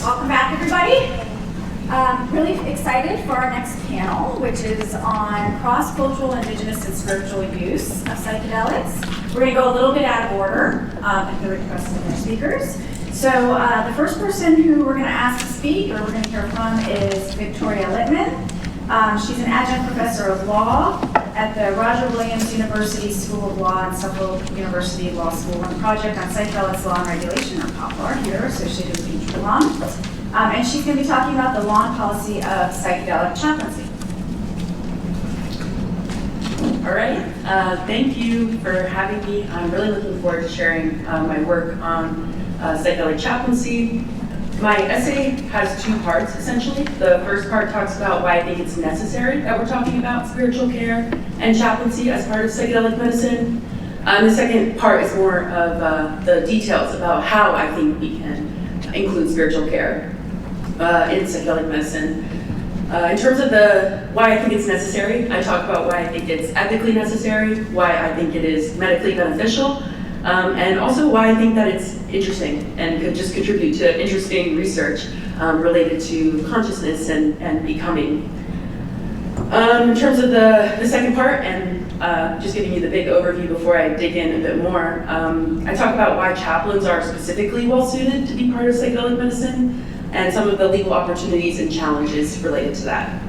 Welcome back, everybody. Really excited for our next panel, which is on cross-cultural, indigenous, and spiritual use of psychedelics. We're going to go a little bit out of order at the request of our speakers. So the first person who we're going to ask to speak, or we're going to hear from, is Victoria Littman. She's an adjunct professor of law at the Roger Williams University School of Law and Suffolk University Law School on a project on psychedelics law and regulation, or POPLAR, here associated with Petrie-Flom. And she's going to be talking about the law and policy of psychedelic chaplaincy. All right, thank you for having me. I'm really looking forward to sharing my work on psychedelic chaplaincy. My essay has two parts, essentially. The first part talks about why I think it's necessary that we're talking about spiritual care and chaplaincy as part of psychedelic medicine. The second part is more of the details about how I think we can include spiritual care in psychedelic medicine. In terms of why I think it's necessary, I talk about why I think it's ethically necessary, why I think it is medically beneficial, and also why I think that it's interesting and could just contribute to interesting research related to consciousness and becoming. In terms of the second part, and just giving you the big overview before I dig in a bit more, I talk about why chaplains are specifically well-suited to be part of psychedelic medicine, and some of the legal opportunities and challenges related to that.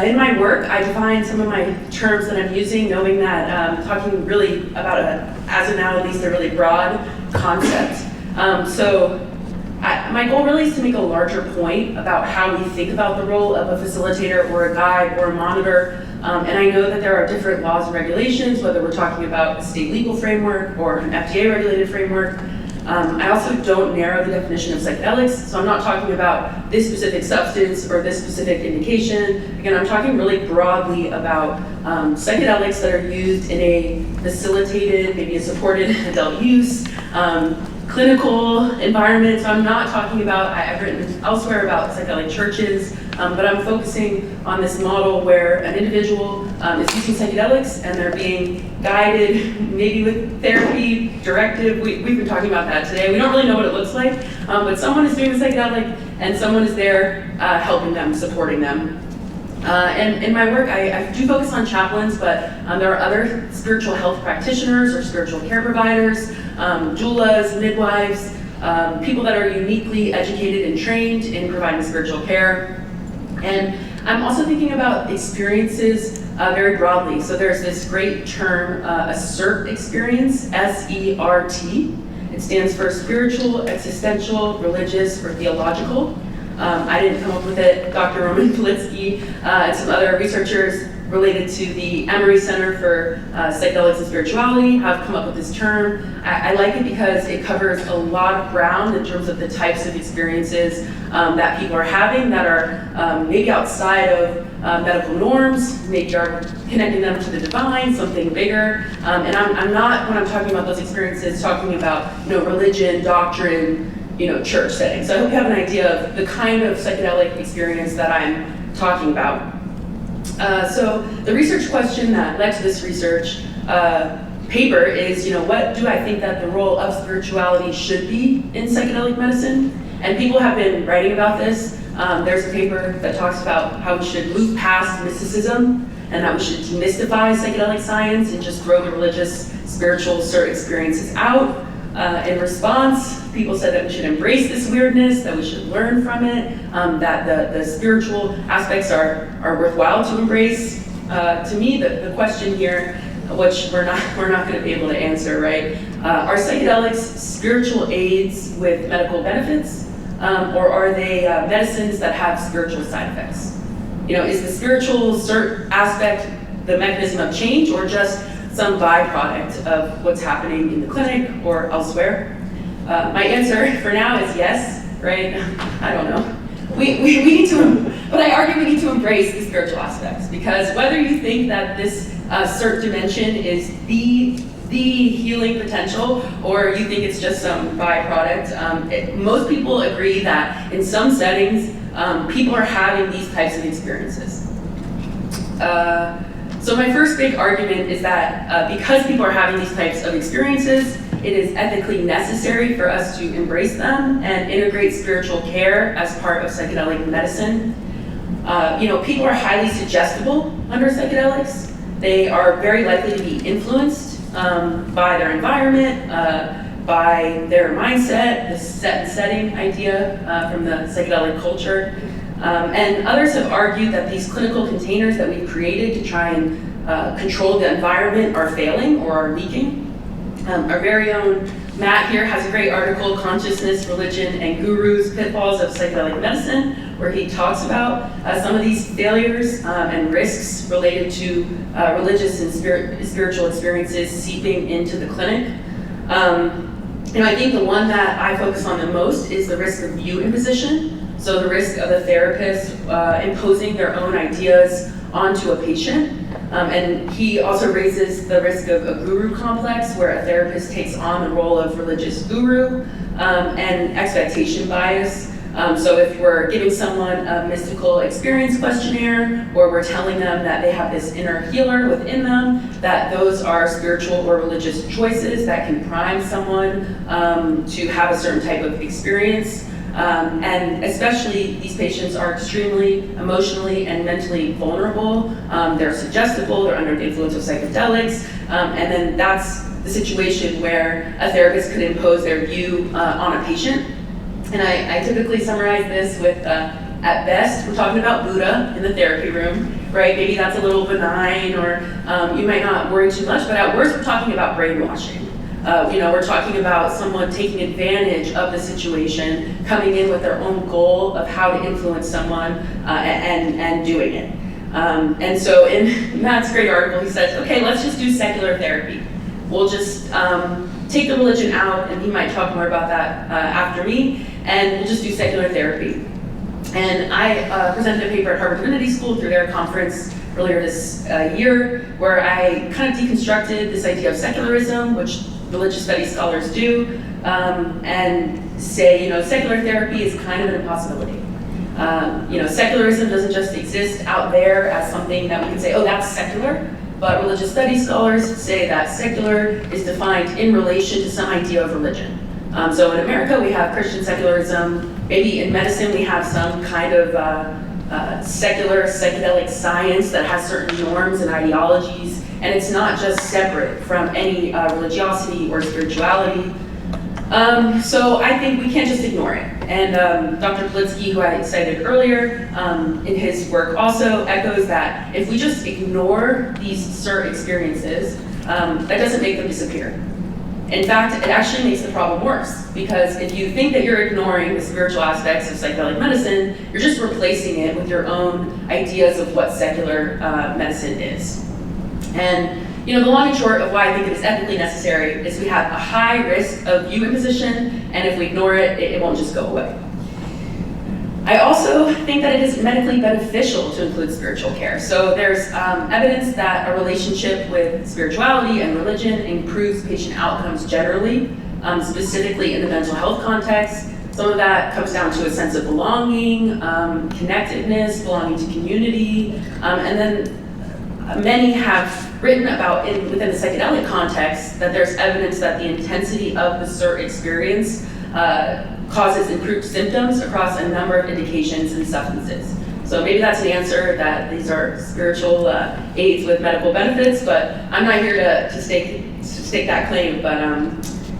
In my work, I define some of my terms that I'm using, knowing that I'm talking really about, as of now at least, a really broad concept. My goal really is to make a larger point about how we think about the role of a facilitator or a guide or a monitor. And I know that there are different laws and regulations, whether we're talking about a state legal framework or an FDA-regulated framework. I also don't narrow the definition of psychedelics, so I'm not talking about this specific substance or this specific indication. Again, I'm talking really broadly about psychedelics that are used in a facilitated, maybe a supported adult use, clinical environment. So I'm not talking about, I've written elsewhere about psychedelic churches, but I'm focusing on this model where an individual is using psychedelics and they're being guided, maybe with therapy, directive. We've been talking about that today. We don't really know what it looks like, but someone is doing the psychedelic and someone is there helping them, supporting them. And in my work, I do focus on chaplains, but there are other spiritual health practitioners or spiritual care providers, doulas, midwives, people that are uniquely educated and trained in providing spiritual care. And I'm also thinking about experiences very broadly. So there's this great term, SERT experience, S-E-R-T. It stands for spiritual, existential, religious, or theological. I didn't come up with it. Dr. Roman Politsky and some other researchers related to the Emory Center for Psychedelics and Spirituality have come up with this term. I like it because it covers a lot of ground in terms of the types of experiences that people are having that are maybe outside of medical norms, maybe are connecting them to the divine, something bigger. And I'm not, when I'm talking about those experiences, talking about religion, doctrine, church setting. So I hope you have an idea of the kind of psychedelic experience that I'm talking about. So the research question that led to this research paper is, what do I think that the role of spirituality should be in psychedelic medicine? And people have been writing about this. There's a paper that talks about how we should move past mysticism and that we should demystify psychedelic science and just throw the religious, spiritual experiences out. In response, people said that we should embrace this weirdness, that we should learn from it, that the spiritual aspects are worthwhile to embrace. To me, the question here, which we're not going to be able to answer, right? Are psychedelics spiritual aids with medical benefits, or are they medicines that have spiritual side effects? Is the spiritual aspect the mechanism of change, or just some byproduct of what's happening in the clinic or elsewhere? My answer for now is yes, right? I don't know. We need to, but I argue we need to embrace the spiritual aspects, because whether you think that this CERT dimension is the healing potential, or you think it's just some byproduct, most people agree that in some settings, people are having these types of experiences. So my first big argument is that because people are having these types of experiences, it is ethically necessary for us to embrace them and integrate spiritual care as part of psychedelic medicine. People are highly suggestible under psychedelics. They are very likely to be influenced by their environment, by their mindset, the set and setting idea from the psychedelic culture. And others have argued that these clinical containers that we've created to try and control the environment are failing or are leaking. Our very own Matt here has a great article, Consciousness, Religion, and Gurus, Pitfalls of Psychedelic Medicine, where he talks about some of these failures and risks related to religious and spiritual experiences seeping into the clinic. I think the one that I focus on the most is the risk of view imposition. So the risk of a therapist imposing their own ideas onto a patient. And he also raises the risk of a guru complex, where a therapist takes on the role of religious guru, and expectation bias. So if we're giving someone a mystical experience questionnaire, or we're telling them that they have this inner healer within them, that those are spiritual or religious choices that can prime someone to have a certain type of experience. And especially these patients are extremely emotionally and mentally vulnerable. They're suggestible, they're under the influence of psychedelics, and then that's the situation where a therapist could impose their view on a patient. And I typically summarize this with, at best, we're talking about Buddha in the therapy room, right? Maybe that's a little benign, or you might not worry too much, but at worst, we're talking about brainwashing. We're talking about someone taking advantage of the situation, coming in with their own goal of how to influence someone and doing it. And so in Matt's great article, he says, okay, let's just do secular therapy. We'll just take the religion out, and he might talk more about that after me, and we'll just do secular therapy. And I presented a paper at Harvard Divinity School through their conference earlier this year, where I kind of deconstructed this idea of secularism, which religious studies scholars do, and say, secular therapy is kind of an impossibility. Secularism doesn't just exist out there as something that we can say, oh, that's secular, but religious studies scholars say that secular is defined in relation to some idea of religion. So in America, we have Christian secularism. Maybe in medicine, we have some kind of secular psychedelic science that has certain norms and ideologies, and it's not just separate from any religiosity or spirituality. So I think we can't just ignore it. And Dr. Politsky, who I cited earlier, in his work also echoes that if we just ignore these CERT experiences, that doesn't make them disappear. In fact, it actually makes the problem worse, because if you think that you're ignoring the spiritual aspects of psychedelic medicine, you're just replacing it with your own ideas of what secular medicine is. And the long and short of why I think it is ethically necessary is we have a high risk of view imposition, and if we ignore it, it won't just go away. I also think that it is medically beneficial to include spiritual care. So there's evidence that a relationship with spirituality and religion improves patient outcomes generally, specifically in the mental health context. Some of that comes down to a sense of belonging, connectedness, belonging to community, and then many have written about within the psychedelic context that there's evidence that the intensity of the CERT experience causes improved symptoms across a number of indications and substances. So maybe that's an answer that these are spiritual aids with medical benefits, but I'm not here to stake that claim. But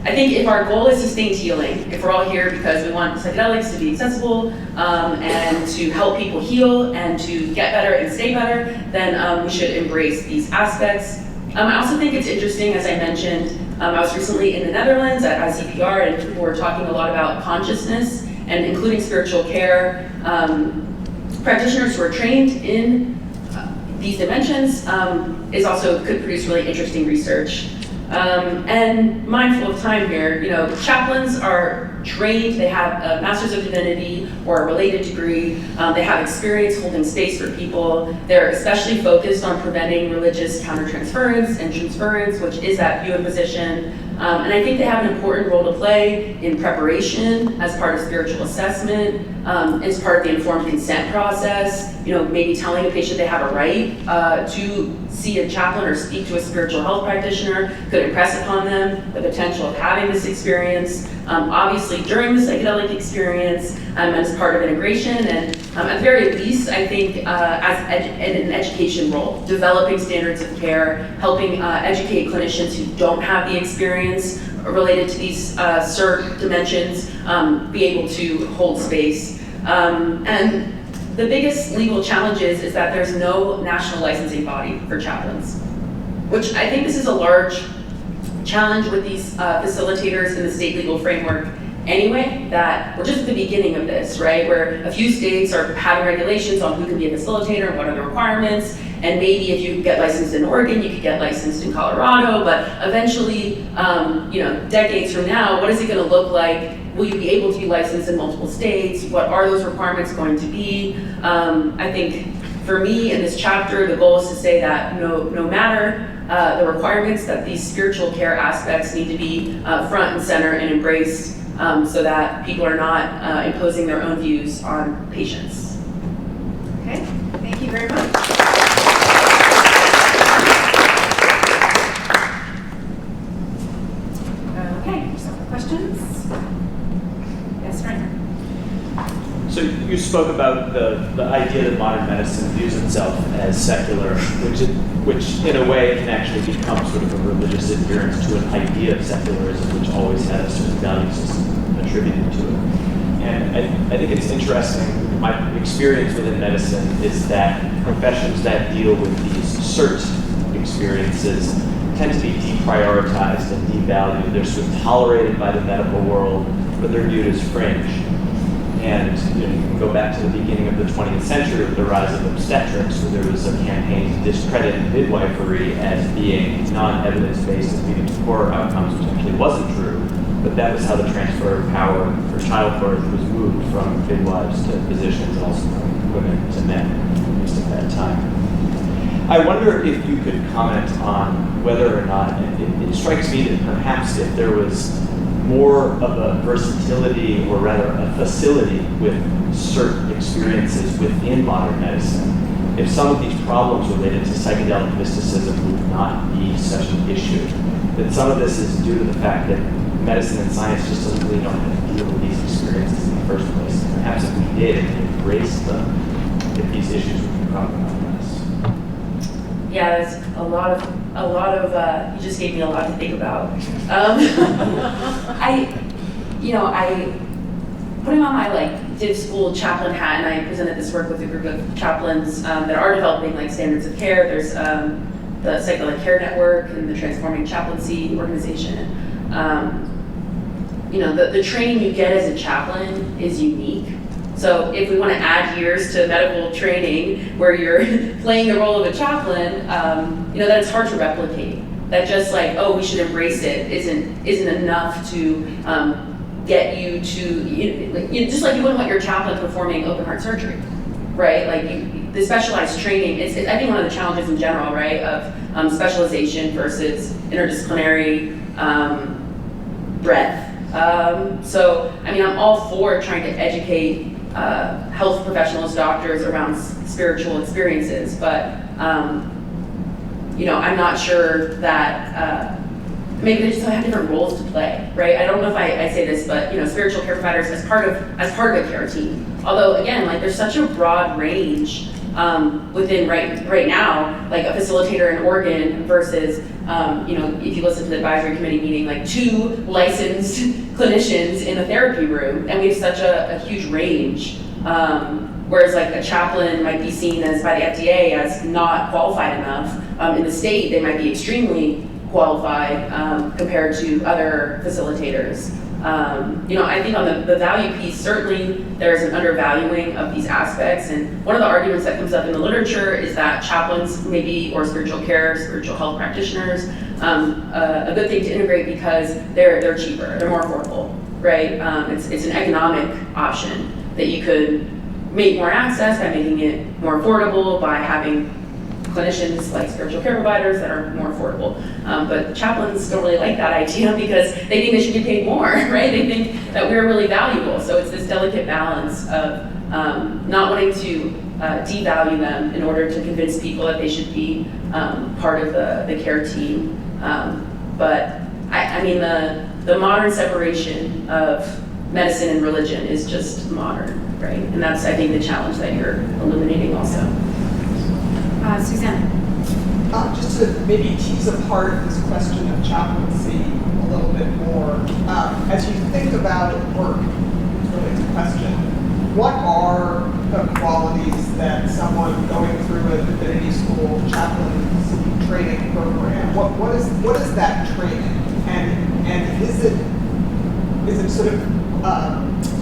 I think if our goal is sustained healing, if we're all here because we want psychedelics to be accessible and to help people heal and to get better and stay better, then we should embrace these aspects. I also think it's interesting, as I mentioned, I was recently in the Netherlands at ICPR, and people were talking a lot about consciousness and including spiritual care. Practitioners who are trained in these dimensions could produce really interesting research. And mindful of time here, chaplains are trained, they have a Master's of Divinity or a related degree, they have experience holding space for people, they're especially focused on preventing religious countertransference and transference, which is that view imposition. And I think they have an important role to play in preparation, as part of spiritual assessment, as part of the informed consent process, maybe telling a patient they have a right to see a chaplain or speak to a spiritual health practitioner could impress upon them the potential of having this experience. Obviously during the psychedelic experience, as part of integration, and at the very least, I think as an education role, developing standards of care, helping educate clinicians who don't have the experience related to these CERT dimensions, be able to hold space. And the biggest legal challenges is that there's no national licensing body for chaplains, which I think this is a large challenge with these facilitators in the state legal framework anyway, that we're just at the beginning of this, right? Where a few states are having regulations on who can be a facilitator and what are the requirements, and maybe if you get licensed in Oregon, you could get licensed in Colorado, but eventually, decades from now, what is it gonna look like? Will you be able to be licensed in multiple states? What are those requirements going to be? I think for me in this chapter, the goal is to say that no matter the requirements, that these spiritual care aspects need to be front and center and embraced, so that people are not imposing their own views on patients. Okay, thank you very much. Okay, some questions? Yes, Fernanda. So you spoke about the idea that modern medicine views itself as secular, which in a way can actually become sort of a religious adherence to an idea of secularism, which always had a certain value system attributed to it. And I think it's interesting, my experience within medicine is that professions that deal with these CERT experiences tend to be deprioritized and devalued. They're sort of tolerated by the medical world, but they're viewed as fringe. And you can go back to the beginning of the 20th century with the rise of obstetrics, where there was a campaign to discredit midwifery as being non-evidence-based and leading to poorer outcomes, which actually wasn't true. But that was how the transfer of power for childbirth was moved from midwives to physicians, and also from women to men, at least at that time. I wonder if you could comment on whether or not, it strikes me that perhaps if there was more of a versatility, or rather a facility with certain experiences within modern medicine, if some of these problems related to psychedelic mysticism would not be such an issue. That some of this is due to the fact that medicine and science just doesn't really know how to deal with these experiences in the first place. Perhaps if we did and embraced them, if these issues would be problematic less. Yeah, there's a lot of, you just gave me a lot to think about. Putting on my div school chaplain hat, and I presented this work with a group of chaplains that are developing standards of care. There's the Psychedelic Care Network and the Transforming Chaplaincy organization. The training you get as a chaplain is unique. So if we want to add years to medical training where you're playing the role of a chaplain, that it's hard to replicate. That just we should embrace it isn't enough to get you to, just like you wouldn't want your chaplain performing open heart surgery, right? The specialized training is, I think, one of the challenges in general, right, of specialization versus interdisciplinary breadth. I'm all for trying to educate health professionals, doctors around spiritual experiences, but I'm not sure that maybe they just have different roles to play, right? I don't know if I say this, but spiritual care providers as part of a care team. Although again, there's such a broad range within right now, a facilitator in Oregon versus if you listen to the advisory committee meeting, 2 licensed clinicians in a therapy room, and we have such a huge range. Whereas a chaplain might be seen as by the FDA as not qualified enough. In the state, they might be extremely qualified compared to other facilitators. I think on the value piece, certainly there's an undervaluing of these aspects, and one of the arguments that comes up in the literature is that chaplains maybe, or spiritual health practitioners, a good thing to integrate because they're cheaper, they're more affordable, right? It's an economic option that you could make more access by making it more affordable, by having clinicians like spiritual care providers that are more affordable. But chaplains don't really like that idea because they think they should get paid more, right? They think that we're really valuable. So it's this delicate balance of not wanting to devalue them in order to convince people that they should be part of the care team. But I mean, the modern separation of medicine and religion is just modern, right? And that's, I think, the challenge that you're illuminating also. Suzanne. Just to maybe tease apart this question of chaplaincy a little bit more, as you think about work, it's really a question, what are the qualities that someone going through a divinity school chaplaincy training program, what is that training? And is it sort of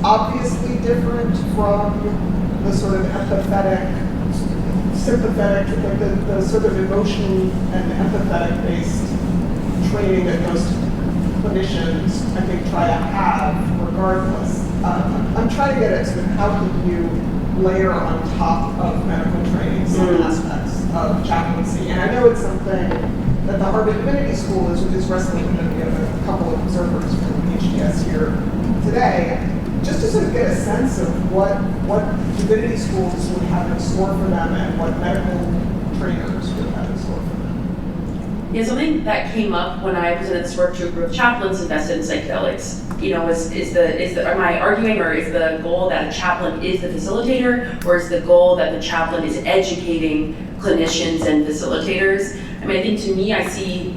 obviously different from the sort of empathetic, sympathetic, like the sort of emotion and empathetic based training that most clinicians, I think, try to have regardless? I'm trying to get at sort of how can you layer on top of medical training some aspects of chaplaincy. And I know it's something that the Harvard Divinity School is wrestling with, and we have a couple of observers from HDS here today, just to sort of get a sense of what divinity schools would have in store for them and what medical trainers would have in store for them. Yeah, something that came up when I was in this work group of chaplains invested in psychedelics, you know, am I arguing, or is the goal that a chaplain is the facilitator, or is the goal that the chaplain is educating clinicians and facilitators? I mean, I think to me, I see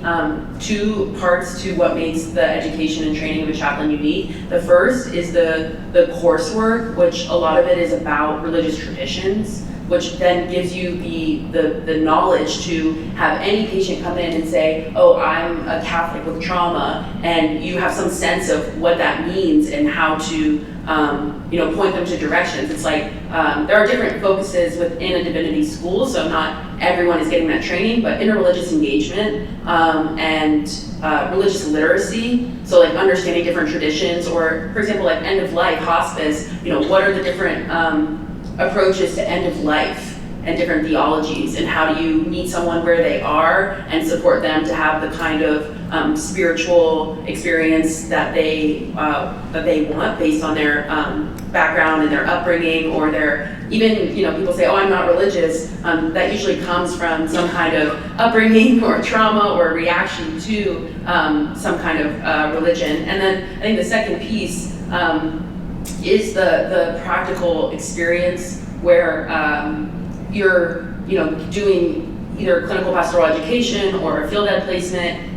two parts to what makes the education and training of a chaplain unique. The first is the coursework, which a lot of it is about religious traditions, which then gives you the knowledge to have any patient come in and say, oh, I'm a Catholic with trauma, and you have some sense of what that means and how to point them to directions. It's like there are different focuses within a divinity school, so not everyone is getting that training, but interreligious engagement and religious literacy, so like understanding different traditions, or for example, like end of life, hospice, what are the different approaches to end of life and different theologies, and how do you meet someone where they are and support them to have the kind of spiritual experience that they want based on their background and their upbringing, or their even people say, oh, I'm not religious. That usually comes from some kind of upbringing or trauma or reaction to some kind of religion. And then I think the second piece is the practical experience where you're doing either clinical pastoral education or a field ed placement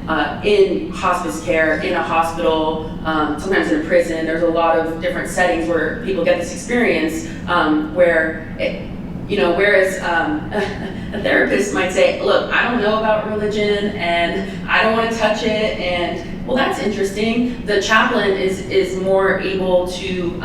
in hospice care, in a hospital, sometimes in a prison. There's a lot of different settings where people get this experience where whereas a therapist might say, look, I don't know about religion and I don't want to touch it, and well, that's interesting. The chaplain is more able to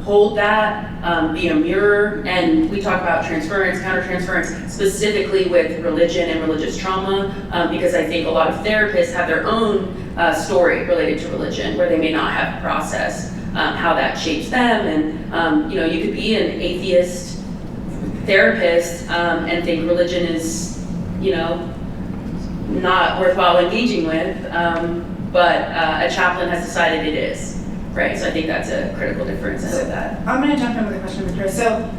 hold that, be a mirror, and we talk about transference, countertransference, specifically with religion and religious trauma, because I think a lot of therapists have their own story related to religion, where they may not have processed how that shapes them, and you could be an atheist therapist and think religion is, not worthwhile engaging with, but a chaplain has decided it is. Right, so I think that's a critical difference out of that. I'm going to jump in with a question for Chris. So,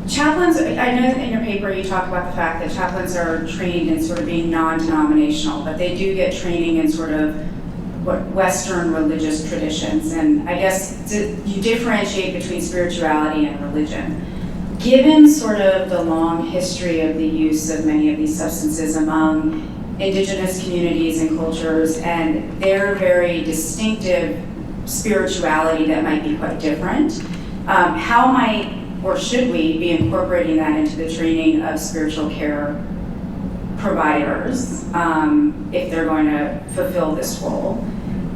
chaplains, I know in your paper you talk about the fact that chaplains are trained in sort of being non-denominational, but they do get training in sort of Western religious traditions. And I guess you differentiate between spirituality and religion. Given sort of the long history of the use of many of these substances among Indigenous communities and cultures, and their very distinctive spirituality that might be quite different, how might or should we be incorporating that into the training of spiritual care providers if they're going to fulfill this role?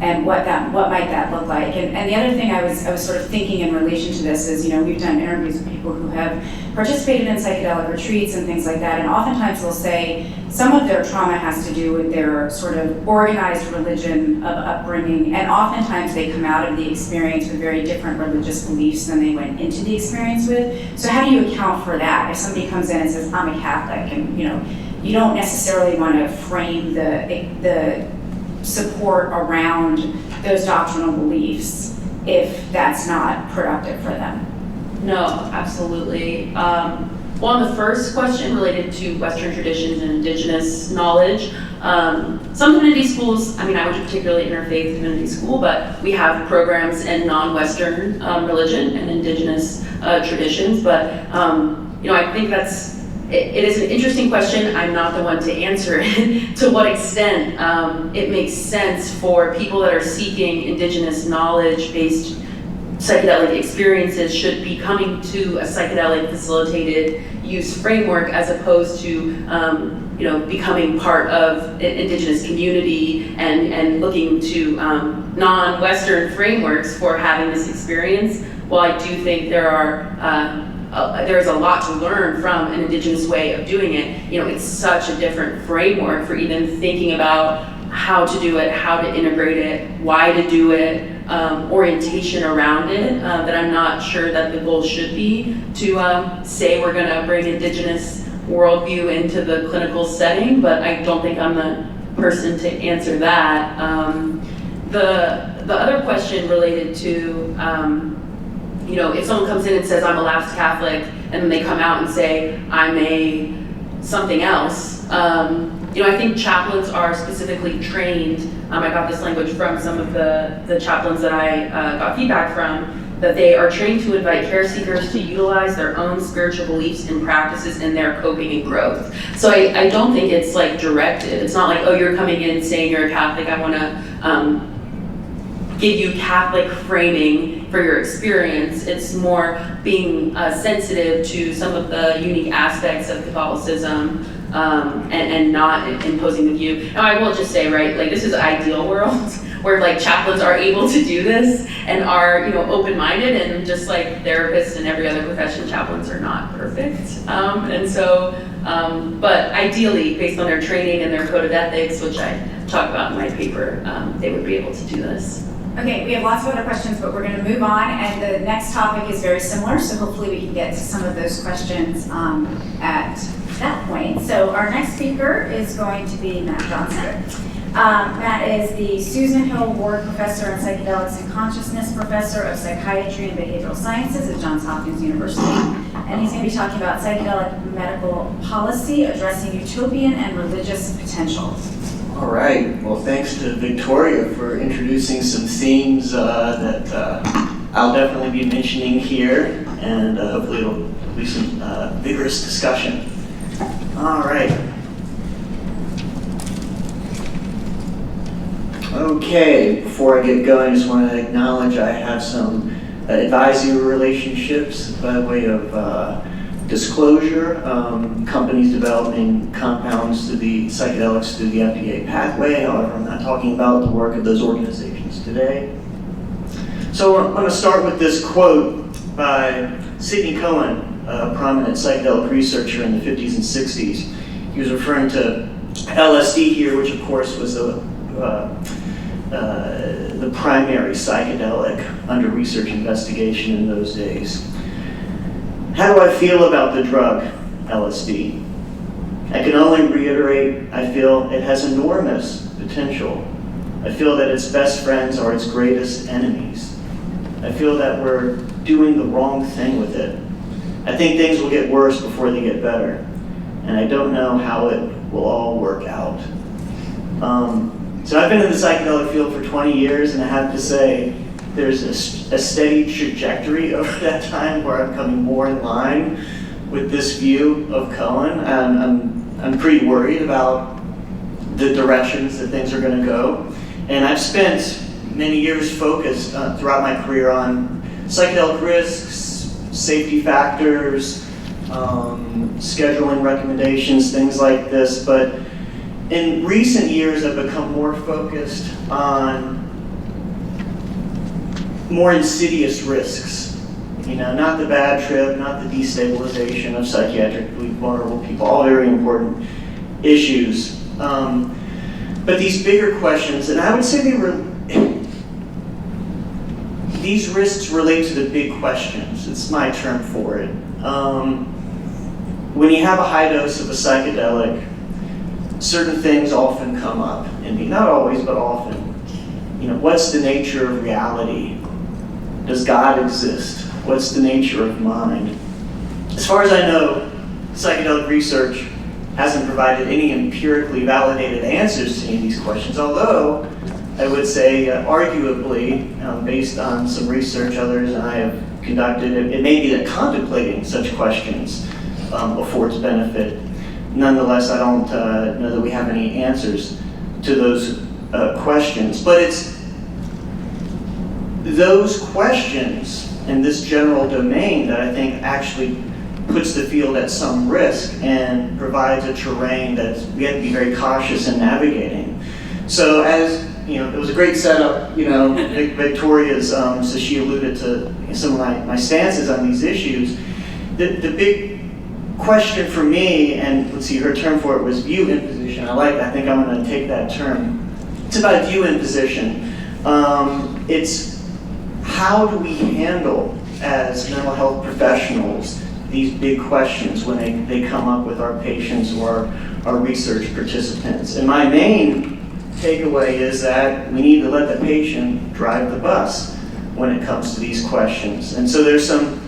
and what might that look like. And the other thing I was sort of thinking in relation to this is, we've done interviews with people who have participated in psychedelic retreats and things like that, and oftentimes they'll say some of their trauma has to do with their sort of organized religion of upbringing, and oftentimes they come out of the experience with very different religious beliefs than they went into the experience with. So how do you account for that? If somebody comes in and says, I'm a Catholic, and you don't necessarily want to frame the support around those doctrinal beliefs if that's not productive for them. No, absolutely. Well, on the first question related to Western traditions and Indigenous knowledge, some divinity schools, I went to particularly interfaith divinity school, but we have programs in non-Western religion and Indigenous traditions. But I think it is an interesting question. I'm not the one to answer it. To what extent it makes sense for people that are seeking Indigenous knowledge-based psychedelic experiences should be coming to a psychedelic facilitated use framework as opposed to becoming part of an Indigenous community and looking to non-Western frameworks for having this experience. While I do think there's a lot to learn from an Indigenous way of doing it, it's such a different framework for even thinking about how to do it, how to integrate it, why to do it, orientation around it, that I'm not sure that the goal should be to say we're going to bring Indigenous worldview into the clinical setting, but I don't think I'm the person to answer that. The other question related to, if someone comes in and says, I'm a lapsed Catholic, and then they come out and say, I'm a something else, I think chaplains are specifically trained. I got this language from some of the chaplains that I got feedback from, that they are trained to invite care seekers to utilize their own spiritual beliefs and practices in their coping and growth. So I don't think it's like directed. It's not like, oh, you're coming in saying you're a Catholic, I want to give you Catholic framing for your experience. It's more being sensitive to some of the unique aspects of Catholicism, and not imposing the view. Now I will just say, this is an ideal world where chaplains are able to do this and are open-minded, and just like therapists and every other profession, chaplains are not perfect. But ideally, based on their training and their code of ethics, which I talk about in my paper, they would be able to do this. Okay, we have lots of other questions, but we're going to move on, and the next topic is very similar, so hopefully we can get to some of those questions at that point. So our next speaker is going to be Matt Johnson. Matt is the Susan Hill Ward Professor in Psychedelics and Consciousness Professor of Psychiatry and Behavioral Sciences at Johns Hopkins University, and he's going to be talking about psychedelic medical policy, addressing utopian and religious potential. All right. Well, thanks to Victoria for introducing some themes that I'll definitely be mentioning here, and hopefully it'll be some vigorous discussion. All right. Okay, before I get going, I just want to acknowledge I have some advisory relationships by way of disclosure. Companies developing compounds through the psychedelics through the FDA pathway. However, I'm not talking about the work of those organizations today. So I'm going to start with this quote by Sidney Cohen, a prominent psychedelic researcher in the 50s and 60s. He was referring to LSD here, which of course was the primary psychedelic under research investigation in those days. How do I feel about the drug, LSD? I can only reiterate, I feel it has enormous potential. I feel that its best friends are its greatest enemies. I feel that we're doing the wrong thing with it. I think things will get worse before they get better, and I don't know how it will all work out. So I've been in the psychedelic field for 20 years, and I have to say, there's a steady trajectory over that time where I'm coming more in line with this view of Cohen. I'm pretty worried about the directions that things are going to go. And I've spent many years focused throughout my career on psychedelic risks, safety factors, scheduling recommendations, things like this. But in recent years, I've become more focused on more insidious risks. Not the bad trip, not the destabilization of psychiatrically vulnerable people, all very important issues. But these bigger questions, and I would say these risks relate to the big questions. It's my term for it. When you have a high dose of a psychedelic, certain things often come up. Not always, but often. What's the nature of reality? Does God exist? What's the nature of mind? As far as I know, psychedelic research hasn't provided any empirically validated answers to any of these questions, although I would say, arguably, based on some research others and I have conducted, it may be that contemplating such questions affords benefit. Nonetheless, I don't know that we have any answers to those questions. But it's those questions and this general domain that I think actually puts the field at some risk and provides a terrain that we have to be very cautious in navigating. So as it was a great setup, Victoria's, so she alluded to some of my stances on these issues. The big question for me, and let's see, her term for it was view imposition. I think I'm going to take that term. It's about view imposition. It's how do we handle, as mental health professionals, these big questions when they come up with our patients or our research participants. And my main takeaway is that we need to let the patient drive the bus when it comes to these questions. And so there's some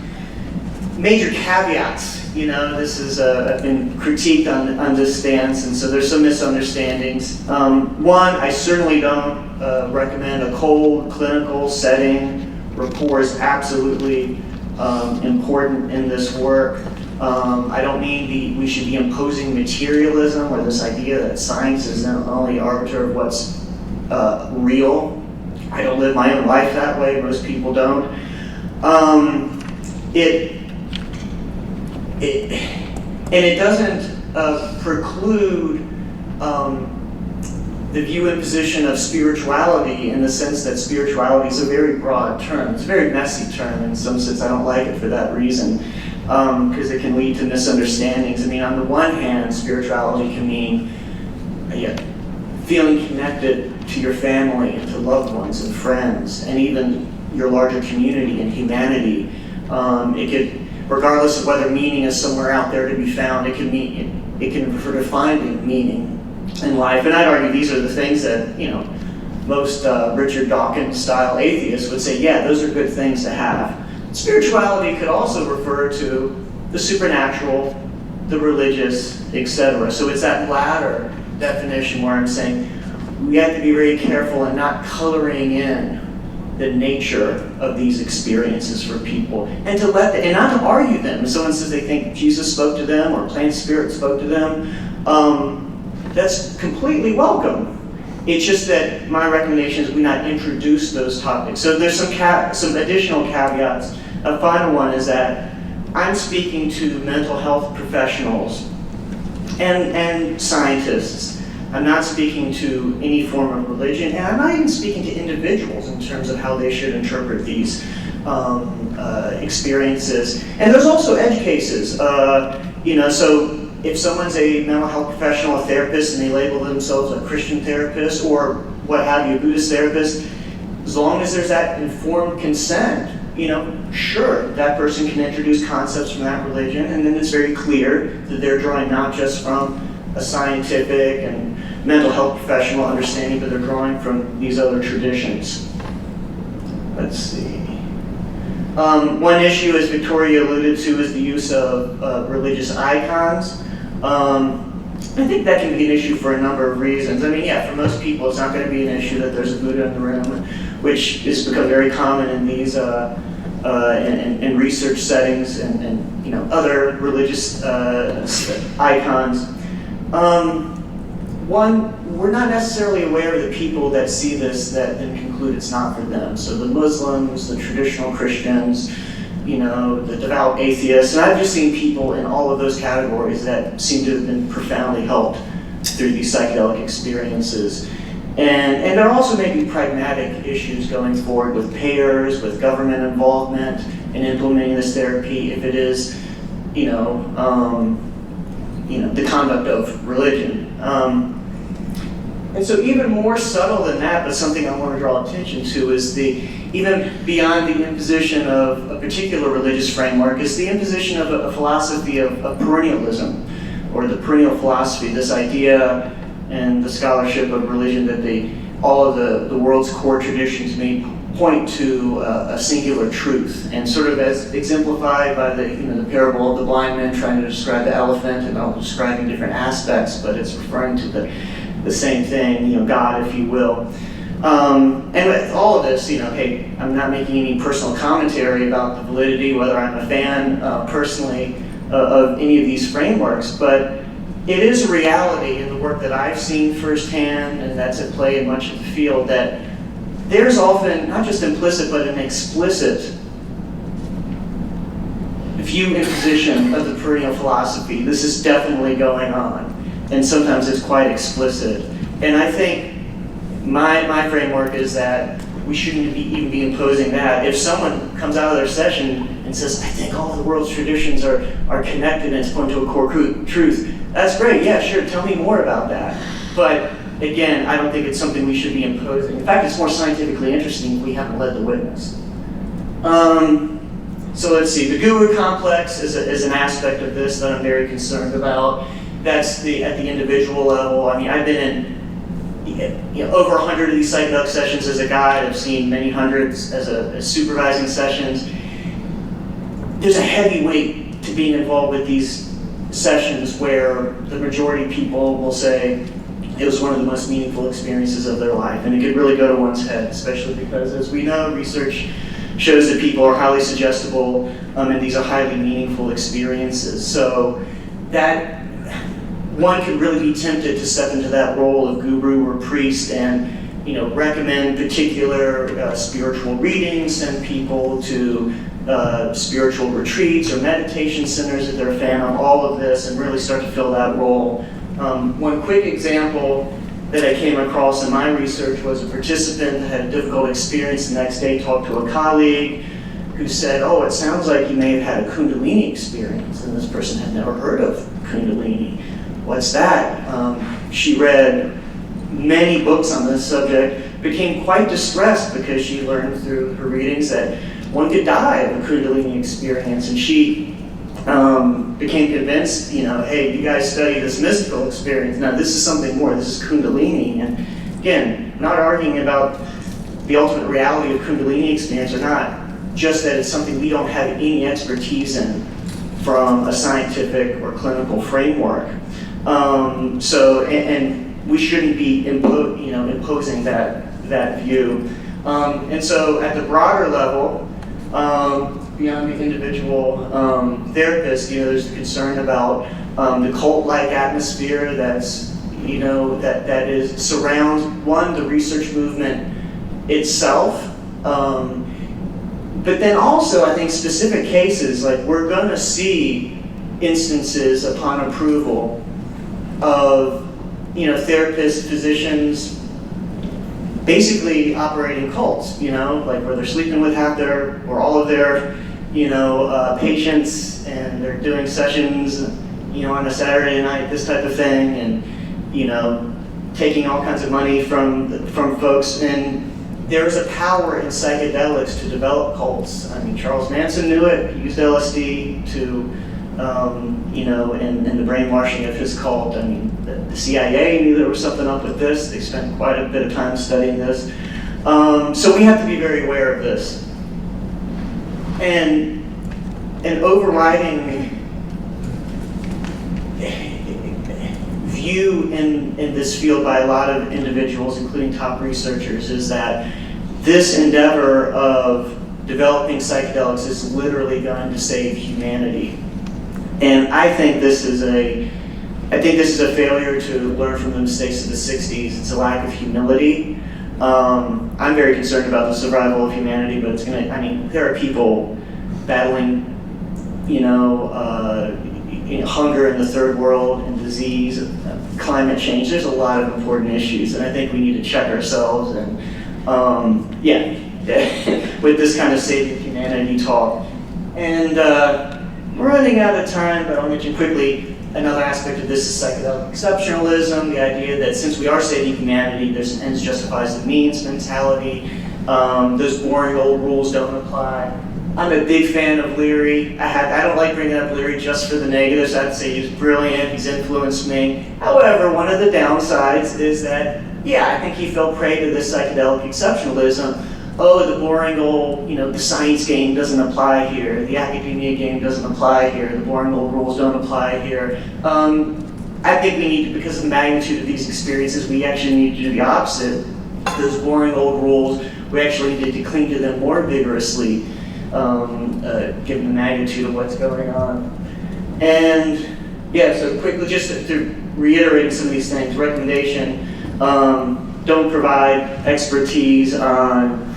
major caveats. This is I've been critiqued on this stance, and so there's some misunderstandings. One, I certainly don't recommend a cold clinical setting. Rapport is absolutely important in this work. I don't mean we should be imposing materialism or this idea that science is not only arbiter of what's real. I don't live my own life that way. Most people don't. It doesn't preclude the view imposition of spirituality in the sense that spirituality is a very broad term. It's a very messy term. In some sense, I don't like it for that reason, because it can lead to misunderstandings. On the one hand, spirituality can mean feeling connected to your family and to loved ones and friends, and even your larger community and humanity. It could, regardless of whether meaning is somewhere out there to be found, it can refer to finding meaning in life. And I'd argue these are the things that, most Richard Dawkins-style atheists would say, yeah, those are good things to have. Spirituality could also refer to the supernatural, the religious, etc. So it's that latter definition where I'm saying we have to be very careful in not coloring in the nature of these experiences for people, and to and not to argue them. If someone says they think Jesus spoke to them or plant spirit spoke to them, that's completely welcome. It's just that my recommendation is we not introduce those topics. So there's some additional caveats. A final one is that I'm speaking to mental health professionals and scientists. I'm not speaking to any form of religion, and I'm not even speaking to individuals in terms of how they should interpret these experiences. And there's also edge cases. So if someone's a mental health professional, a therapist, and they label themselves a Christian therapist or what have you, a Buddhist therapist, as long as there's that informed consent, sure, that person can introduce concepts from that religion, and then it's very clear that they're drawing not just from a scientific and mental health professional understanding, but they're drawing from these other traditions. Let's see. One issue, as Victoria alluded to, is the use of religious icons. I think that can be an issue for a number of reasons. For most people, it's not going to be an issue that there's a Buddha in the room, which has become very common in these in research settings and other religious icons. One, we're not necessarily aware of the people that see this that then conclude it's not for them. So the Muslims, the traditional Christians, the devout atheists, and I've just seen people in all of those categories that seem to have been profoundly helped through these psychedelic experiences. And there also may be pragmatic issues going forward with payers, with government involvement in implementing this therapy, if it is, the conduct of religion. And so even more subtle than that, but something I want to draw attention to, is even beyond the imposition of a particular religious framework, is the imposition of a philosophy of perennialism, or the perennial philosophy, this idea and the scholarship of religion that all of the world's core traditions may point to a singular truth, and sort of as exemplified by the parable of the blind man trying to describe the elephant, and all describing different aspects, but it's referring to the same thing, God, if you will. And with all of this, hey, I'm not making any personal commentary about the validity, whether I'm a fan personally of any of these frameworks, but it is a reality in the work that I've seen firsthand, and that's at play in much of the field, that there's often not just implicit but an explicit view and position of the perennial philosophy. This is definitely going on, and sometimes it's quite explicit. And I think my framework is that we shouldn't even be imposing that. If someone comes out of their session and says, I think all of the world's traditions are connected and it's pointing to a core truth, that's great, yeah, sure, tell me more about that. But again, I don't think it's something we should be imposing. In fact, it's more scientifically interesting if we haven't led the witness. So let's see, the guru complex is an aspect of this that I'm very concerned about. That's at the individual level. I mean, I've been in over 100 of these psychedelic sessions as a guide. I've seen many hundreds as supervising sessions. There's a heavy weight to being involved with these sessions where the majority of people will say it was one of the most meaningful experiences of their life. And it could really go to one's head, especially because, as we know, research shows that people are highly suggestible, and these are highly meaningful experiences. So that one could really be tempted to step into that role of guru or priest and recommend particular spiritual readings, send people to spiritual retreats or meditation centers that they're a fan of, all of this, and really start to fill that role. One quick example that I came across in my research was a participant that had a difficult experience. The next day talked to a colleague who said, oh, it sounds like you may have had a Kundalini experience. And this person had never heard of Kundalini. What's that? She read many books on this subject, became quite distressed because she learned through her readings that one could die of a Kundalini experience, and she became convinced, hey, you guys study this mystical experience. Now, this is something more. This is Kundalini. And again, not arguing about the ultimate reality of Kundalini experience or not, just that it's something we don't have any expertise in from a scientific or clinical framework. And we shouldn't be imposing that view. And so at the broader level, beyond the individual therapist, there's the concern about the cult-like atmosphere that's, that surrounds the research movement itself. But then also, I think specific cases, like we're going to see instances upon approval of, therapists, physicians, basically operating cults, like where they're sleeping with half their or all of their, patients, and they're doing sessions, on a Saturday night, this type of thing, and, taking all kinds of money from folks. And there's a power in psychedelics to develop cults. I mean, Charles Manson knew it. He used LSD to, in the brainwashing of his cult. I mean, the CIA knew there was something up with this. They spent quite a bit of time studying this. So we have to be very aware of this. And an overriding view in this field by a lot of individuals, including top researchers, is that this endeavor of developing psychedelics is literally going to save humanity. And I think this is a failure to learn from the mistakes of the 60s. It's a lack of humility. I'm very concerned about the survival of humanity, but there are people battling, hunger in the third world and disease, climate change. There's a lot of important issues, and I think we need to check ourselves and, with this kind of saving humanity talk. And we're running out of time, but I'll mention quickly another aspect of this is psychedelic exceptionalism, the idea that since we are saving humanity, there's an ends justifies the means mentality. Those boring old rules don't apply. I'm a big fan of Leary. I don't like bringing up Leary just for the negatives. I'd say he's brilliant, he's influenced me. However, one of the downsides is that, I think he fell prey to this psychedelic exceptionalism. Oh, the boring old, the science game doesn't apply here. The academia game doesn't apply here. The boring old rules don't apply here. I think we need to, because of the magnitude of these experiences, we actually need to do the opposite. Those boring old rules, we actually need to cling to them more vigorously, given the magnitude of what's going on. And so quickly, just to reiterate some of these things, recommendation, don't provide expertise on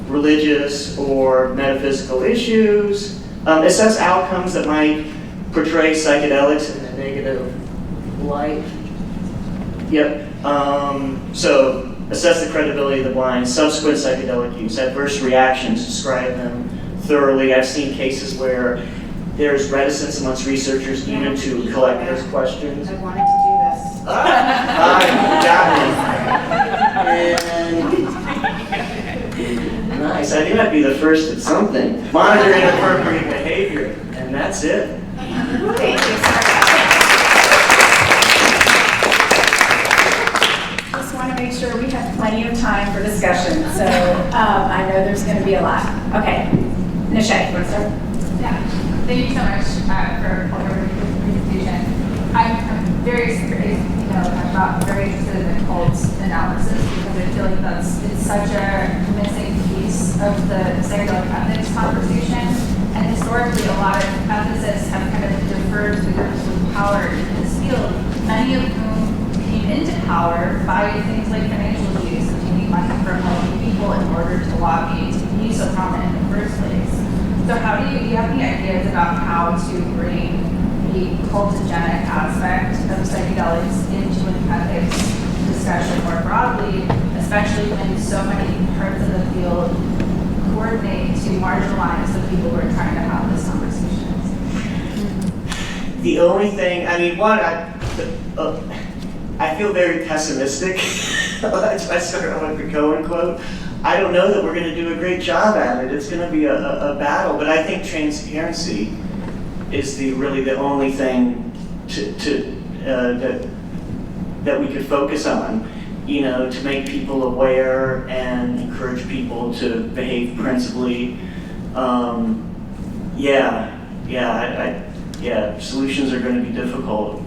religious or metaphysical issues. Assess outcomes that might portray psychedelics in a negative light. So assess the credibility of the blind, subsequent psychedelic use, adverse reactions, describe them thoroughly. I've seen cases where there's reticence amongst researchers even to collect those questions. I wanted to do this. And nice, I knew I'd be the first at something. Monitor inappropriate behavior, and that's it. Thank you, sir. Just want to make sure we have plenty of time for discussion, so I know there's going to be a lot. Okay, Nishay, you want to start? Yeah, thank you so much for the presentation. I'm very serious, I'm not very interested in the cult analysis because I feel like it's such a missing piece of the psychedelic ethics conversation. And historically, a lot of ethicists have kind of deferred to those with power in this field, many of whom came into power by things like financial use and taking money from wealthy people in order to lobby to be so prominent in the first place. So how do you have any ideas about how to bring the cultogenic aspect of psychedelics into an ethics discussion more broadly, especially when so many parts of the field coordinate to marginalize the people who are trying to have this conversation? The only thing, I feel very pessimistic. I sort of like the Cohen quote. I don't know that we're going to do a great job at it. It's going to be a battle, but I think transparency is really the only thing that we could focus on, to make people aware and encourage people to behave principly. Solutions are going to be difficult.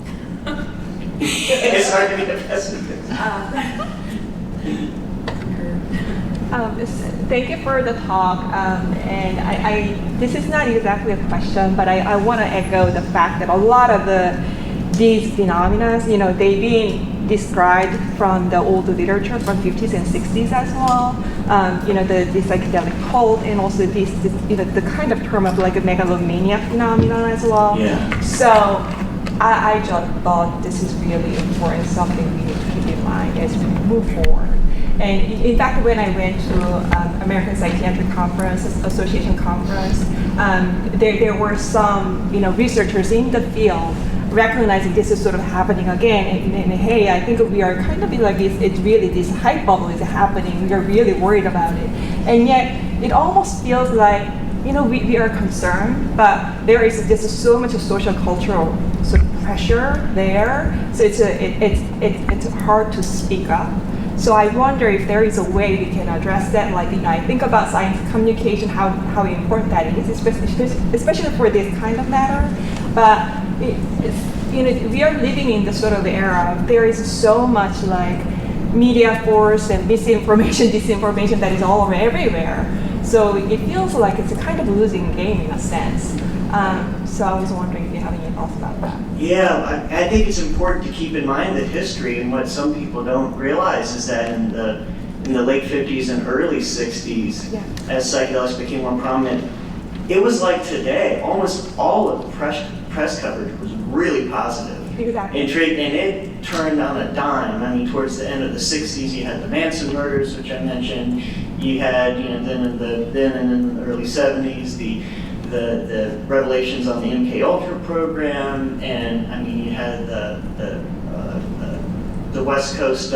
It's hard to be a pessimist. Thank you for the talk, and this is not exactly a question, but I want to echo the fact that a lot of these phenomena, they've been described from the old literature from 50s and 60s as well. The psychedelic cult, and also this the kind of term of like a megalomania phenomenon as well. Yeah. So I just thought this is really important, something we need to keep in mind as we move forward. And in fact, when I went to American Psychiatric Conference, Association Conference, there were some researchers in the field recognizing this is sort of happening again, and hey, I think we are kind of like it's really this hype bubble is happening. We are really worried about it, and yet it almost feels like we are concerned, but there is so much social cultural sort of pressure there, so it's hard to speak up. So I wonder if there is a way we can address that. Like, I think about science communication, how important that is, especially for this kind of matter. But we are living in this sort of era. There is so much like media force and misinformation, disinformation that is all over everywhere. So it feels like it's a kind of losing game in a sense. So I was wondering if you have any thoughts about that. Yeah, I think it's important to keep in mind that history, and what some people don't realize is that in the late 50s and early 60s, as psychedelics became more prominent, it was like today, almost all of the press coverage was really positive. Exactly. And it turned on a dime. I mean, towards the end of the 60s, you had the Manson murders, which I mentioned. You had, then and in the early 70s, the revelations on the MK Ultra program, and I mean, you had the West Coast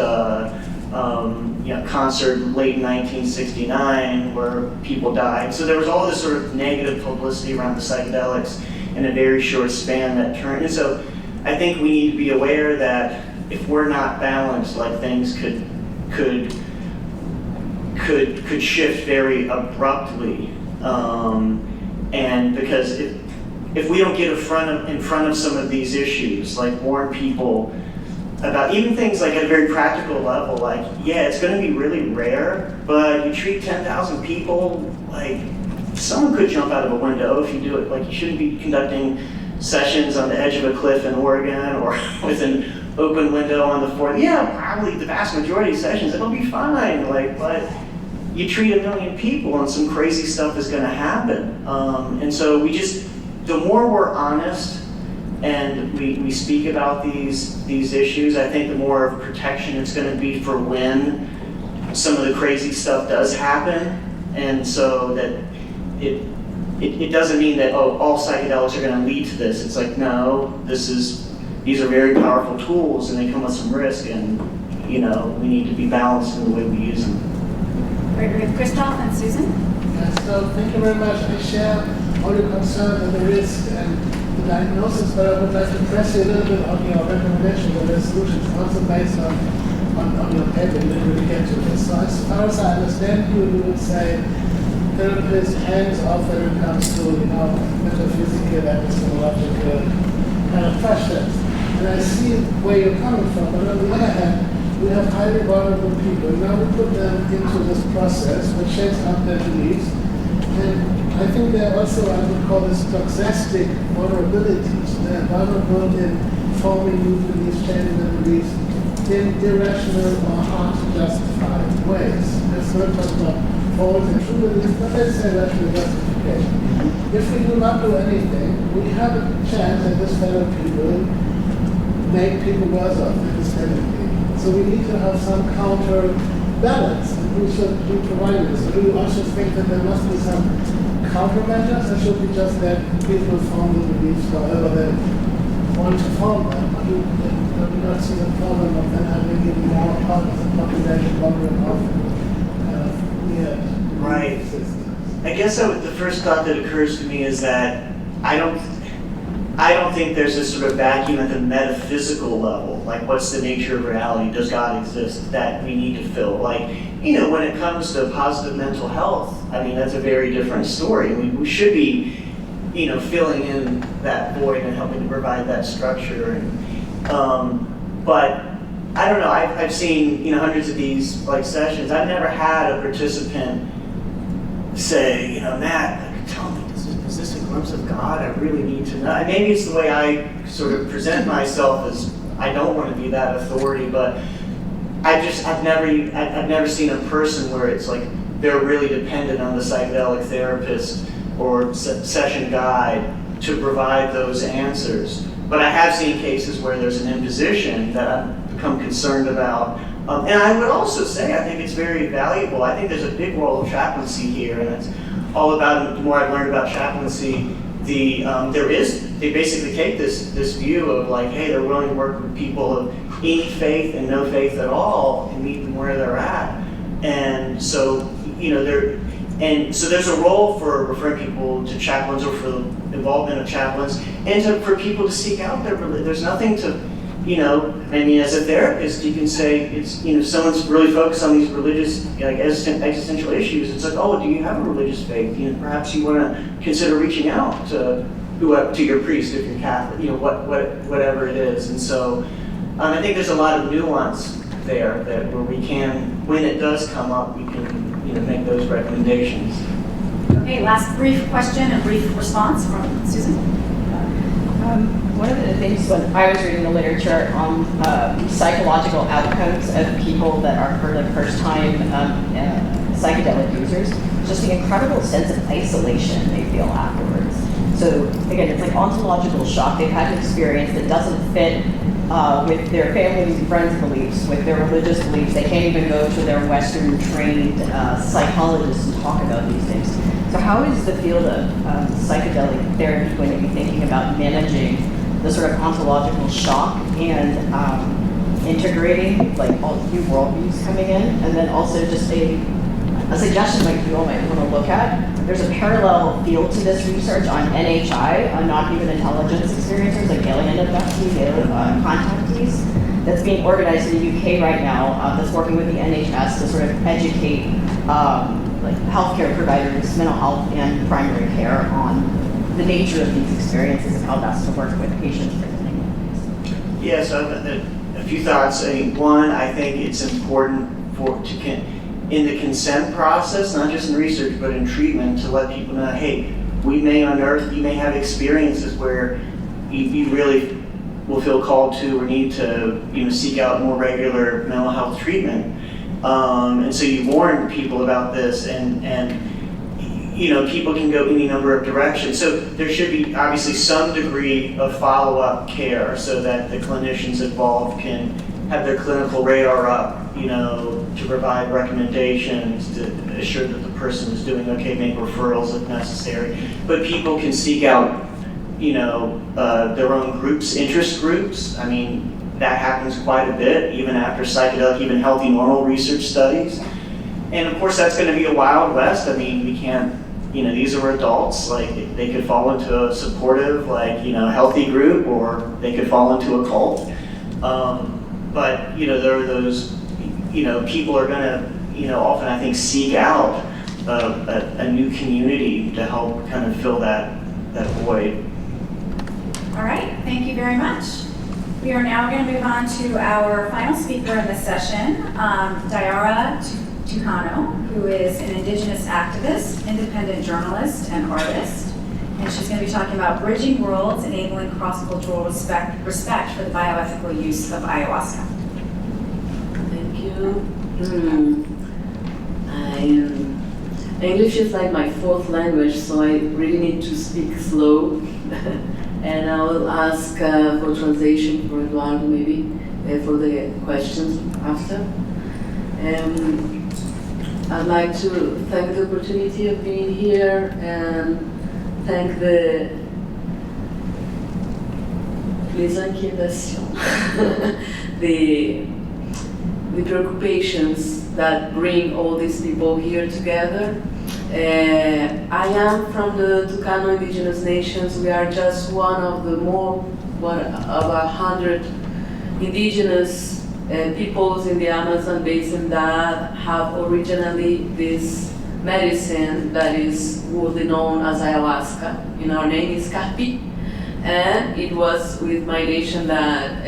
concert late in 1969 where people died. So there was all this sort of negative publicity around the psychedelics in a very short span that turned. And so I think we need to be aware that if we're not balanced, like things could shift very abruptly. And because if we don't get in front of some of these issues, like warn people about even things like at a very practical level, like, yeah, it's going to be really rare, but you treat 10,000 people, like, someone could jump out of a window if you do it. Like, you shouldn't be conducting sessions on the edge of a cliff in Oregon or with an open window on the floor. Yeah, probably the vast majority of sessions, it'll be fine, like, but you treat 1 million people and some crazy stuff is going to happen. And so the more we're honest and we speak about these issues, I think the more of protection it's going to be for when some of the crazy stuff does happen. And so that it doesn't mean that, oh, all psychedelics are going to lead to this. It's like, no, these are very powerful tools and they come with some risk, and we need to be balanced in the way we use them. Great, we have Christoph and Susan. Yes, so thank you very much. I share all your concerns and the risk and the diagnosis, but I would like to press you a little bit on your recommendation of the solutions, also based on your paper. You didn't really get to this. So as far as I understand you would say therapist hands off when it comes to metaphysical, epistemological kind of questions. And I see where you're coming from, but on the other hand, we have highly vulnerable people. Now we put them into this process which shakes up their beliefs. And I think they're also, I would call this toxistic vulnerabilities. They're vulnerable in forming new beliefs, changing their beliefs in irrational or hard to justify ways. Let's not talk about false and true beliefs, but let's say rational justification. If we do not do anything, we have a chance that this therapy will make people worse off than this therapy. So we need to have some counterbalance, and we should be providing this. So do you also think that there must be some countermeasures, or should we just let people form the beliefs however they want to form them? Do we not see the problem of then having even more part of the population wandering off kind of weird Right. systems? I guess the first thought that occurs to me is that I don't think there's this sort of vacuum at the metaphysical level, like what's the nature of reality, does God exist, that we need to fill. Like, when it comes to positive mental health, I mean, that's a very different story. I mean, we should be, filling in that void and helping to provide that structure. And, but I don't know, I've seen, hundreds of these sessions. I've never had a participant say, Matt, tell me, is this a glimpse of God? I really need to know. Maybe it's the way I sort of present myself as I don't want to be that authority, but I've never seen a person where it's like they're really dependent on the psychedelic therapist or session guide to provide those answers. But I have seen cases where there's an imposition that I've become concerned about. And I would also say I think it's very valuable. I think there's a big role of chaplaincy here, and it's all about, the more I've learned about chaplaincy, they basically take this view of like, hey, they're willing to work with people of any faith and no faith at all and meet them where they're at. And so, so there's a role for referring people to chaplains or for the involvement of chaplains, and for people to seek out their religion. There's nothing to, as a therapist, you can say, it's, someone's really focused on these religious, existential issues. It's like, oh, do you have a religious faith? Perhaps you want to consider reaching out to your priest if you're Catholic, whatever it is. And so I think there's a lot of nuance there where we can, when it does come up, we can, make those recommendations. Okay, last brief question and brief response from Susan. One of the things when I was reading the literature on psychological outcomes of people that are for the first time psychedelic users, just the incredible sense of isolation they feel afterwards. So again, it's like ontological shock they've had to experience that doesn't fit with their families and friends' beliefs, with their religious beliefs. They can't even go to their Western trained psychologists and talk about these things. So how is the field of psychedelic therapy going to be thinking about managing the sort of ontological shock and integrating like all new worldviews coming in, and then also just a suggestion like you all might want to look at. There's a parallel field to this research on NHI, on non-human intelligence experiencers, like alien abductees, alien contactees, that's being organized in the UK right now, that's working with the NHS to sort of educate like healthcare providers, mental health and primary care on the nature of these experiences and how best to work with patients. Yeah, so a few thoughts. One, I think it's important in the consent process, not just in research, but in treatment, to let people know, hey, you may have experiences where you really will feel called to or need to seek out more regular mental health treatment. And so you warn people about this, and people can go any number of directions. So there should be obviously some degree of follow-up care so that the clinicians involved can have their clinical radar up, to provide recommendations, to assure that the person is doing okay, make referrals if necessary. But people can seek out, their own groups, interest groups. I mean, that happens quite a bit, even after psychedelic, even healthy normal research studies. And of course, that's going to be a wild west. I mean, we can't, these are adults, like they could fall into a supportive, healthy group, or they could fall into a cult. But, there are those, people are going to, often I think seek out a new community to help kind of fill that void. All right, thank you very much. We are now going to move on to our final speaker in this session, Daiara Tukano, who is an Indigenous activist, independent journalist, and artist. And she's going to be talking about bridging worlds, enabling cross-cultural respect for the bioethical use of ayahuasca. Thank you. English is like my fourth language, so I really need to speak slow. And I will ask for translation for Eduardo, maybe, for the questions after. I'd like to thank the opportunity of being here and thank the preoccupations that bring all these people here together. I am from the Tukano Indigenous Nations. We are just one of 100 indigenous peoples in the Amazon basin that have originally this medicine that is widely known as ayahuasca. Our name is Kapi, and it was with my nation that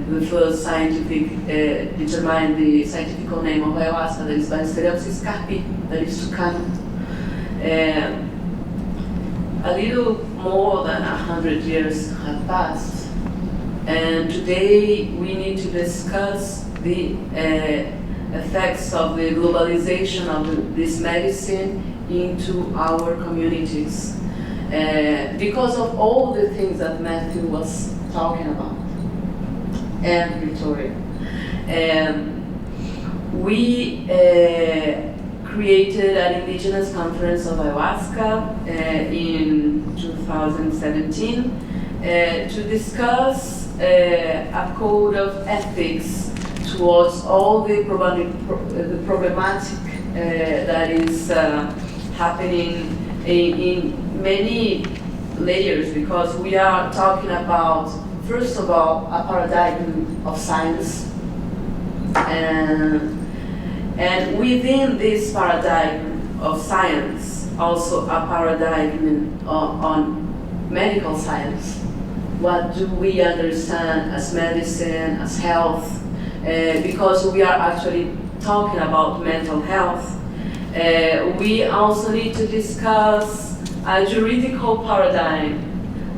the first scientific determined the scientific name of ayahuasca, that is Tasorentsi Kapi, that is Tukano. A little more than 100 years have passed, and today we need to discuss the effects of the globalization of this medicine into our communities, because of all the things that Matthew was talking about, and Victoria. We created an Indigenous conference of ayahuasca in 2017 to discuss a code of ethics towards all the problematic that is happening in many layers, because we are talking about, first of all, a paradigm of science, and within this paradigm of science, also a paradigm on medical science. What do we understand as medicine, as health? Because we are actually talking about mental health. We also need to discuss a juridical paradigm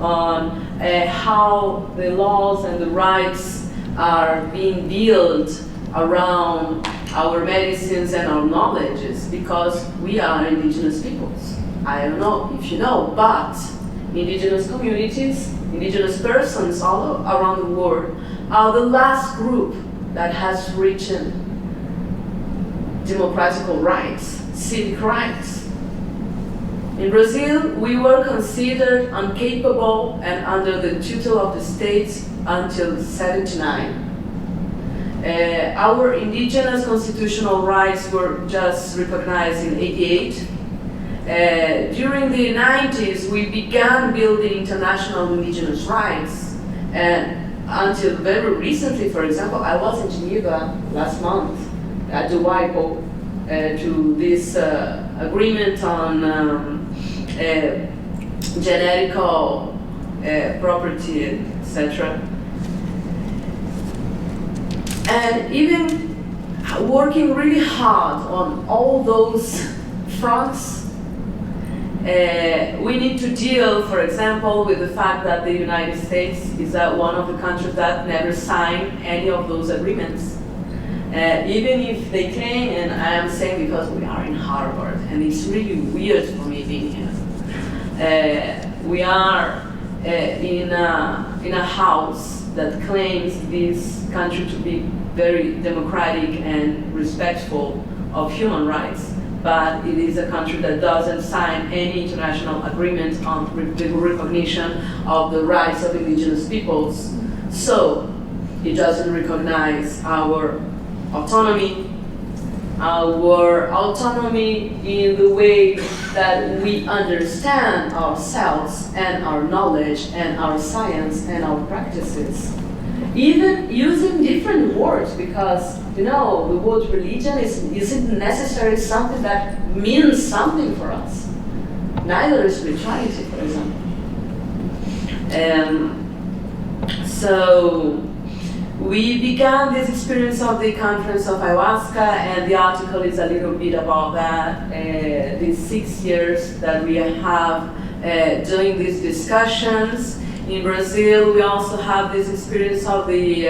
on how the laws and the rights are being built around our medicines and our knowledges because we are indigenous peoples. I don't know if you know, but indigenous communities, indigenous persons all around the world are the last group that has reached democratic rights, civic rights. In Brazil, we were considered incapable and under the tutel of the state until '79. Our indigenous constitutional rights were just recognized in '88. During the 90s, we began building international indigenous rights, and until very recently, for example, I was in Geneva last month at the WIPO to this agreement on genetical property, etc. And even working really hard on all those fronts, we need to deal, for example, with the fact that the United States is one of the countries that never signed any of those agreements. Even if they claim, and I am saying because we are in Harvard, and it's really weird for me being here. We are in a house that claims this country to be very democratic and respectful of human rights, but it is a country that doesn't sign any international agreement on the recognition of the rights of indigenous peoples. So it doesn't recognize our autonomy in the way that we understand ourselves and our knowledge and our science and our practices. Even using different words, because the word religion isn't necessarily something that means something for us. Neither is spirituality, for example. So we began this experience of the conference of ayahuasca, and the article is a little bit about that. These 6 years that we have doing these discussions. In Brazil, we also have this experience of the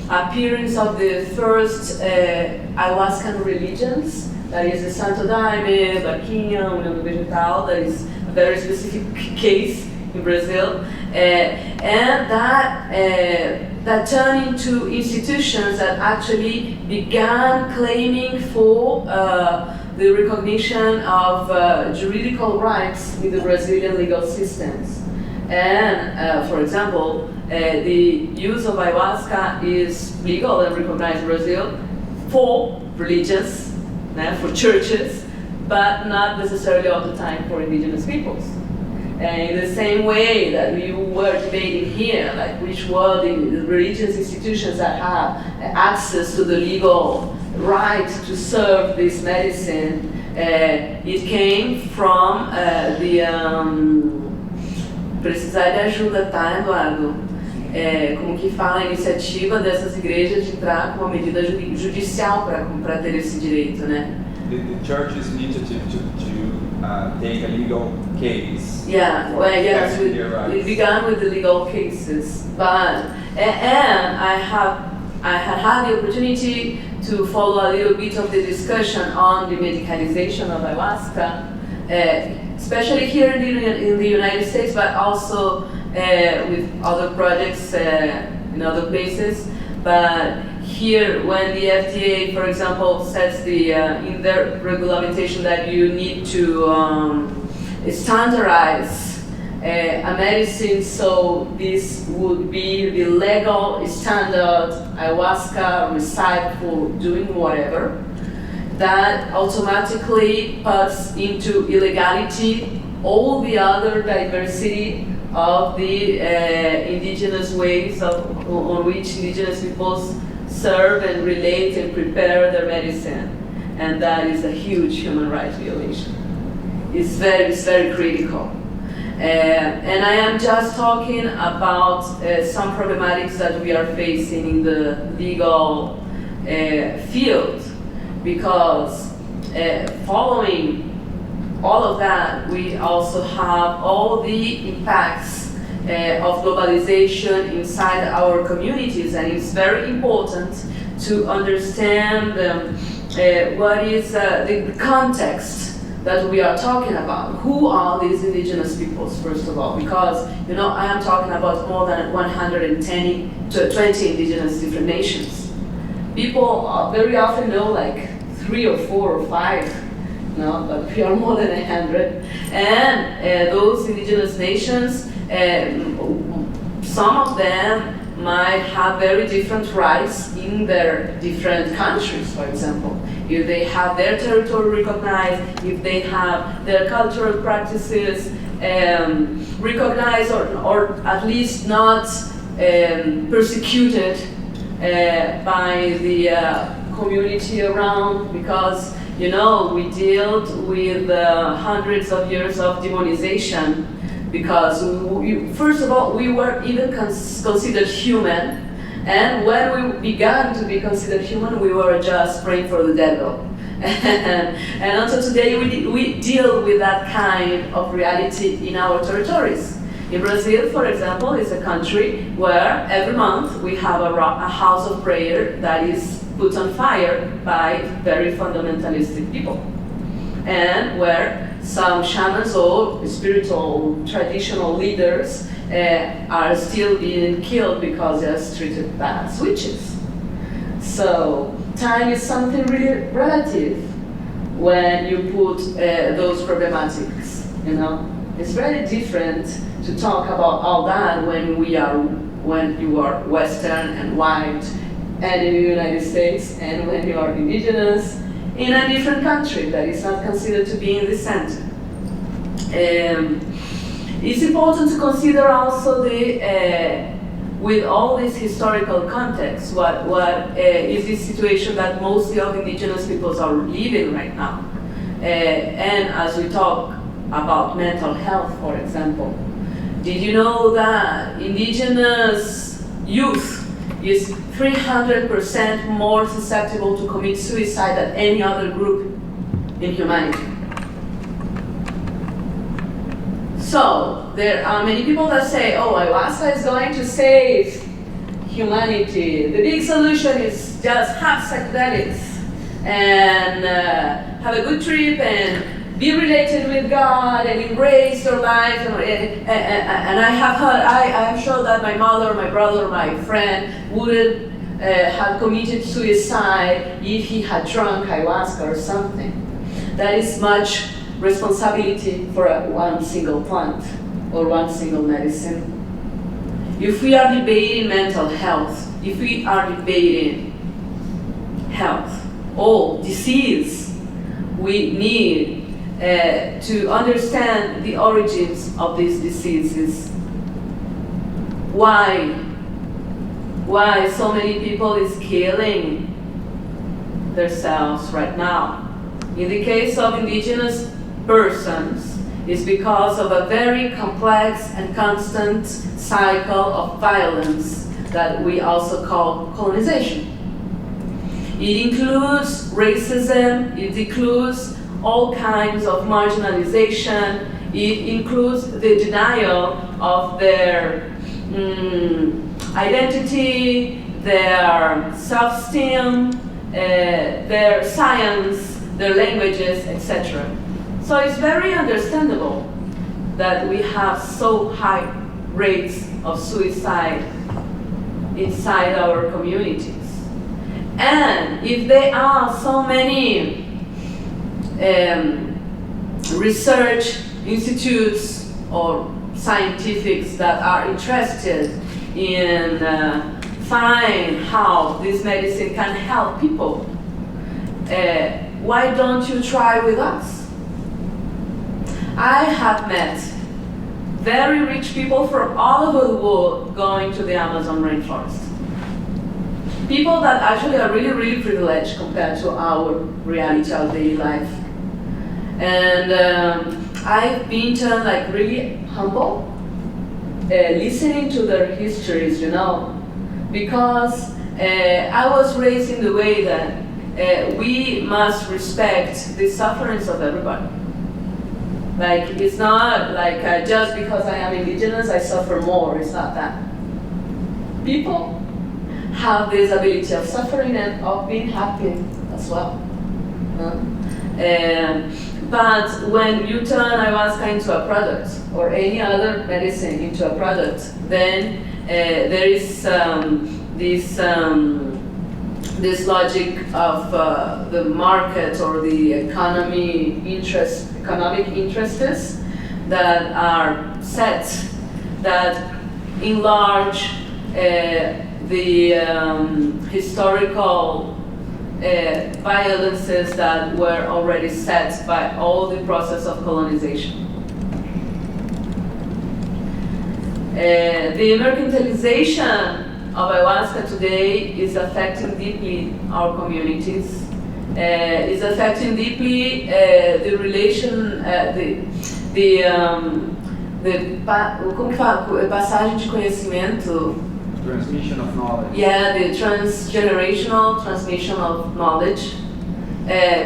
appearance of the first ayahuascan religions, that is the Santo Daime, Barquinha, União Vegetal, that is a very specific case in Brazil, and that turned into institutions that actually began claiming for the recognition of juridical rights in the Brazilian legal systems. And, for example, the use of ayahuasca is legal and recognized in Brazil for religions, for churches, but not necessarily all the time for indigenous peoples. And in the same way that we were debating here, like which were the religious institutions that have access to the legal right to serve this medicine, it came from precisar de ajuda, tá, Eduardo? Como que fala a iniciativa dessas igrejas de entrar com uma medida judicial para ter esse direito, né? The churches needed to take a legal case. Yeah, well, yes, we began with the legal cases, but and I had the opportunity to follow a little bit of the discussion on the medicalization of ayahuasca. Especially here in the United States, but also with other projects in other places. But here, when the FDA, for example, sets in their regulation that you need to standardize a medicine, so this would be the legal standard ayahuasca recipe for doing whatever. That automatically puts into illegality all the other diversity of the indigenous ways on which indigenous peoples serve and relate and prepare their medicine. And that is a huge human rights violation. It's very critical. And I am just talking about some problematics that we are facing in the legal field. Because following all of that, we also have all the impacts of globalization inside our communities, and it's very important to understand what is the context that we are talking about. Who are these indigenous peoples, first of all? Because, you know, I am talking about more than 120 indigenous different nations. People very often know like 3 or 4 or 5, no, but we are more than 100. And those indigenous nations, some of them might have very different rights in their different countries, for example. If they have their territory recognized, if they have their cultural practices recognized, or at least not persecuted by the community around, because, you know, we dealt with hundreds of years of demonization, because first of all, we were even considered human, and when we began to be considered human, we were just praying for the devil. And until today, we deal with that kind of reality in our territories. In Brazil, for example, is a country where every month we have a house of prayer that is put on fire by very fundamentalistic people, and where some shamans or spiritual traditional leaders are still being killed because they are treated as witches. So time is something really relative when you put those problematics, you know. It's very different to talk about all that when you are Western and white and in the United States, and when you are indigenous in a different country that is not considered to be in the center. It's important to consider also with all this historical context, what is this situation that mostly of indigenous peoples are living right now. And as we talk about mental health, for example, did you know that indigenous youth is 300% more susceptible to commit suicide than any other group in humanity? So there are many people that say, oh, ayahuasca is going to save humanity. The big solution is just have psychedelics and have a good trip and be related with God and embrace your life. And I have heard, I am sure that my mother, my brother, my friend wouldn't have committed suicide if he had drunk ayahuasca or something. That is much responsibility for one single plant or one single medicine. If we are debating mental health, if we are debating health or disease, we need to understand the origins of these diseases. Why so many people is killing themselves right now? In the case of indigenous persons, it's because of a very complex and constant cycle of violence that we also call colonization. It includes racism, it includes all kinds of marginalization, it includes the denial of their identity, their self-esteem, their science, their languages, etc. So it's very understandable that we have so high rates of suicide inside our communities. And if there are so many research institutes or scientifics that are interested in find how this medicine can help people, why don't you try with us? I have met very rich people from all over the world going to the Amazon rainforest. People that actually are really, really privileged compared to our reality of daily life. And I've been turned like really humble, listening to their histories, you know, because I was raised in the way that we must respect the sufferings of everybody. Like, it's not like just because I am indigenous, I suffer more. It's not that. People have this ability of suffering and of being happy as well. But when you turn ayahuasca into a product, or any other medicine into a product, then there is this logic of the market or the economic interests that are set, that enlarge the historical violences that were already set by all the process of colonization. The mercantilization of ayahuasca today is affecting deeply our communities. Is affecting deeply the relation, como fala? Passagem de conhecimento. Transmission of knowledge. Yeah, the transgenerational transmission of knowledge,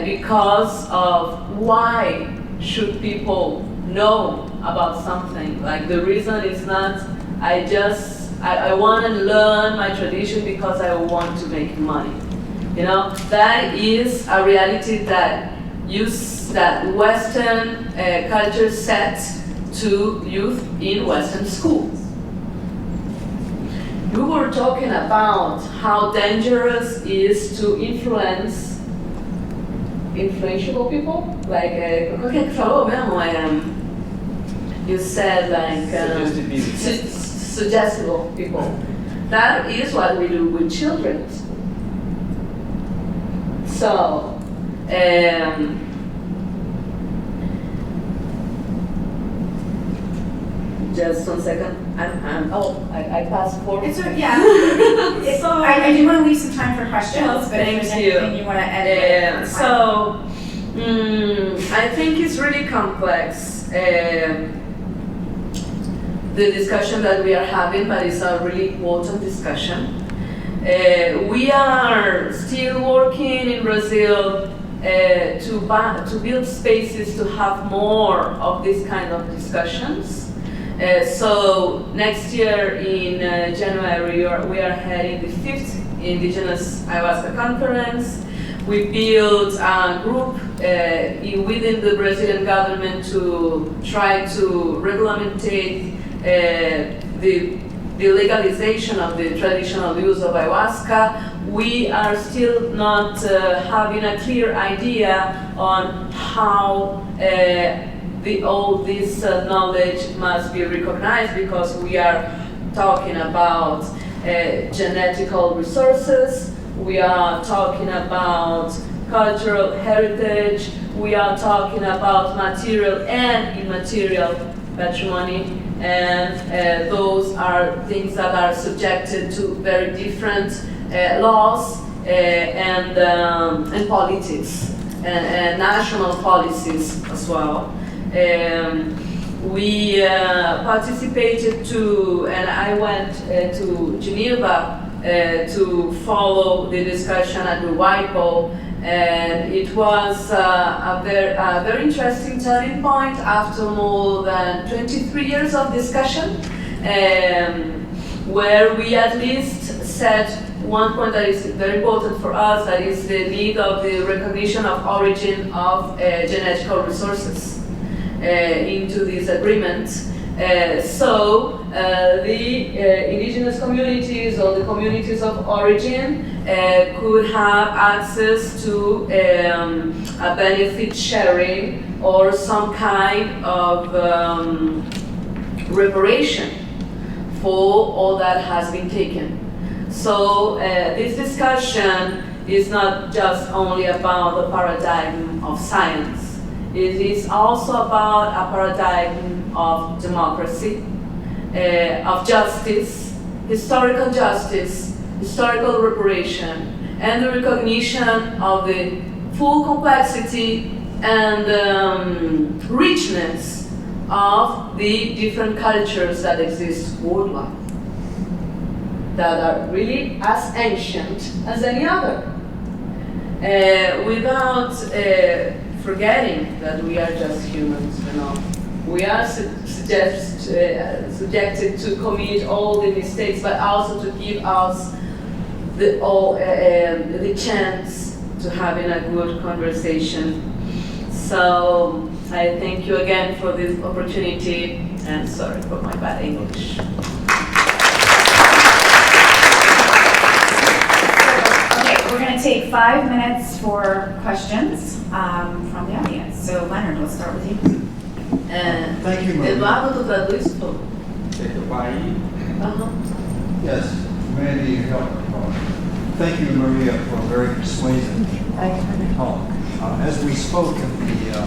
because of why should people know about something? Like, the reason is not, I want to learn my tradition because I want to make money. You know, that is a reality that Western culture sets to youth in Western schools. We were talking about how dangerous it is to influence influential people, like qual que falou mesmo? You said like suggestible people. That is what we do with children. So, just 1 second. I passed forward. It's yeah. So, I do want to leave some time for questions, but thank if there's you. anything you want to edit. So, I think it's really complex, the discussion that we are having, but it's a really important discussion. We are still working in Brazil to build spaces to have more of this kind of discussions. So next year in January, we are heading the 5th Indigenous Ayahuasca Conference. We built a group within the Brazilian government to try to regulate the legalization of the traditional use of ayahuasca. We are still not having a clear idea on how all this knowledge must be recognized, because we are talking about genetical resources, we are talking about cultural heritage, we are talking about material and immaterial patrimony, and those are things that are subjected to very different laws and politics and national policies as well. We participated to, and I went to Geneva to follow the discussion at the WIPO, and it was a very interesting turning point after more than 23 years of discussion, where we at least said one point that is very important for us, that is the need of the recognition of origin of genetical resources into this agreement. So the indigenous communities or the communities of origin could have access to a benefit sharing or some kind of reparation for all that has been taken. So this discussion is not just only about the paradigm of science. It is also about a paradigm of democracy, of justice, historical reparation, and the recognition of the full complexity and richness of the different cultures that exist worldwide, that are really as ancient as any other, without forgetting that we are just humans, you know. We are subjected to commit all the mistakes, but also to give us the chance to having a good conversation. So I thank you again for this opportunity, and sorry for my bad English. Okay, we're going to take 5 minutes for questions from the audience. So Leonard, we'll start with you. Thank you, Maria. Eduardo, tu traduz, por favor? Yes, Randy, you help. Thank you, Maria, for a very persuasive talk. As we spoke in the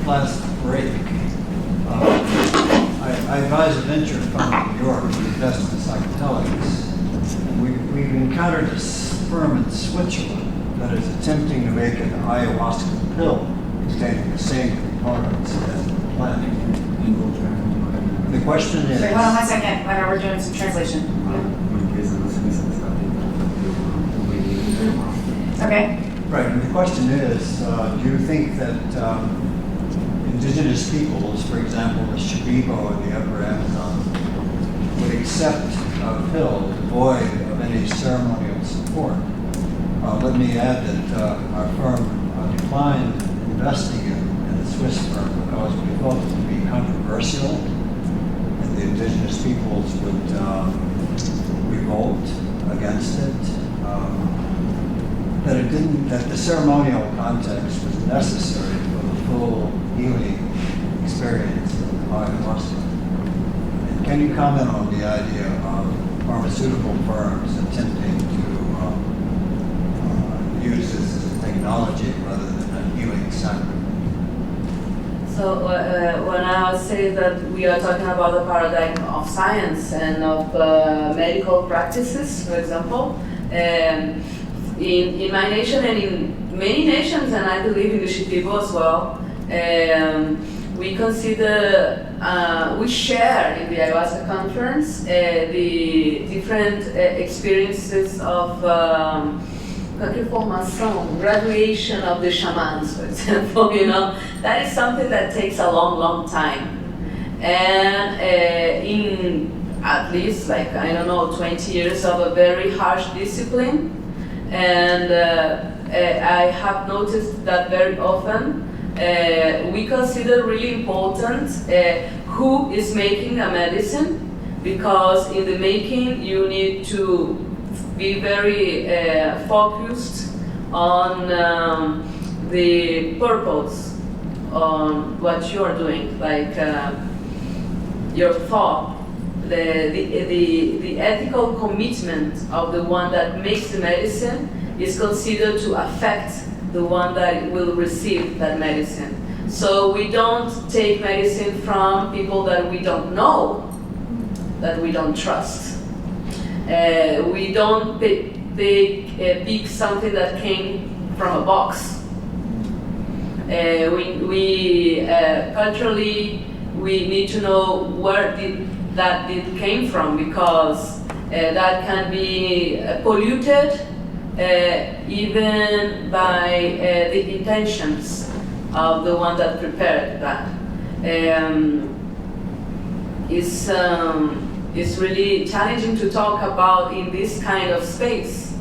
last break, I advise a venture fund in New York to invest in psychedelics. And we've encountered this firm in Switzerland that is attempting to make an ayahuasca pill containing the same components as the plant. The question is... Wait, hold on 1 second. Leonard, we're doing some translation. Okay. Right, and the question is, do you think that indigenous peoples, for example, the Shipibo in the upper Amazon, would accept a pill devoid of any ceremonial support? Let me add that our firm declined investing in the Swiss firm because we thought it would be controversial and the indigenous peoples would revolt against it. That the ceremonial context was necessary for the full healing experience of ayahuasca. And can you comment on the idea of pharmaceutical firms attempting to use this as a technology rather than a healing sacrament? So when I say that we are talking about the paradigm of science and of medical practices, for example, in my nation and in many nations, and I believe in the Shipibo as well, we consider, we share in the ayahuasca conference the different experiences of graduation of the shamans, for example, that is something that takes a long, long time. And in at least 20 years of a very harsh discipline, and I have noticed that very often we consider really important who is making a medicine, because in the making you need to be very focused on the purpose, on what you are doing, like your thought. The ethical commitment of the one that makes the medicine is considered to affect the one that will receive that medicine. So we don't take medicine from people that we don't know, that we don't trust. We don't pick something that came from a box. Culturally, we need to know where that came from, because that can be polluted even by the intentions of the one that prepared that. It's really challenging to talk about in this kind of space,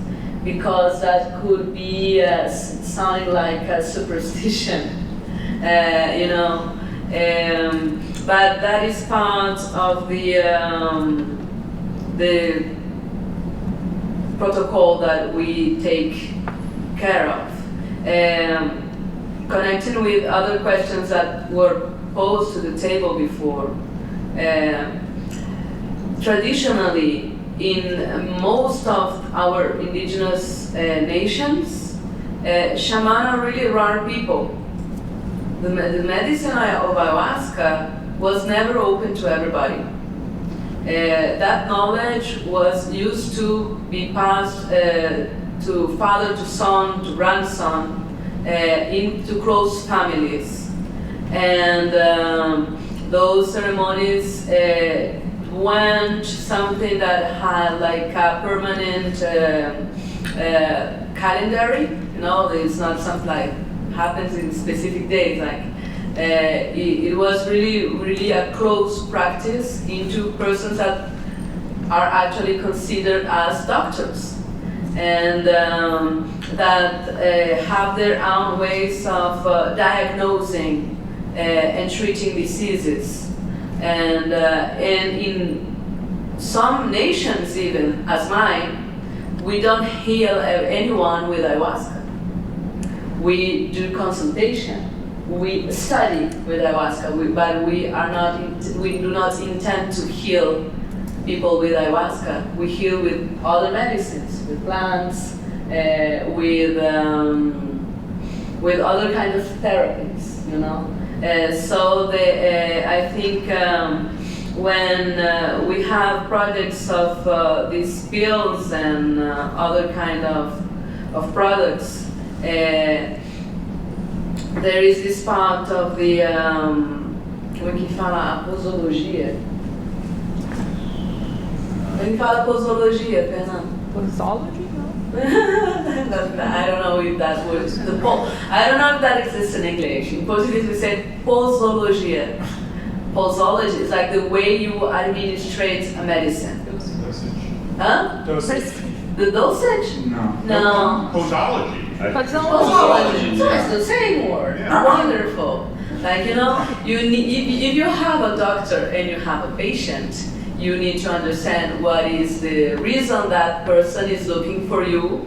because that could be sounding like a superstition, but that is part of the protocol that we take care of. Connecting with other questions that were posed to the table before, traditionally, in most of our indigenous nations, shamans are really rare people. The medicine of ayahuasca was never open to everybody. That knowledge was used to be passed to father to son to grandson into close families, and those ceremonies weren't something that had like a permanent calendar. It's not something like happens in specific days. It was really a close practice into persons that are actually considered as doctors. and that have their own ways of diagnosing and treating diseases. And in some nations, even as mine, we don't heal anyone with ayahuasca. We do consultation. We study with ayahuasca, but we do not intend to heal people with ayahuasca. We heal with other medicines, with plants, with other kinds of therapies, you know. So I think when we have projects of these pills and other kind of products, there is this part of the, como é que fala? A posologia. Como é que fala posologia, Fernanda? Posology, no? I don't know if that was I don't know if that exists in English. In Portuguese we say posologia. Posology is like the way you administrate a medicine. Dosage. Huh? Dosage. The dosage? No. Posology. Posology. So it's the same word. Yeah. Wonderful. Like, you know, you need, if you have a doctor and you have a patient, you need to understand what is the reason that person is looking for you,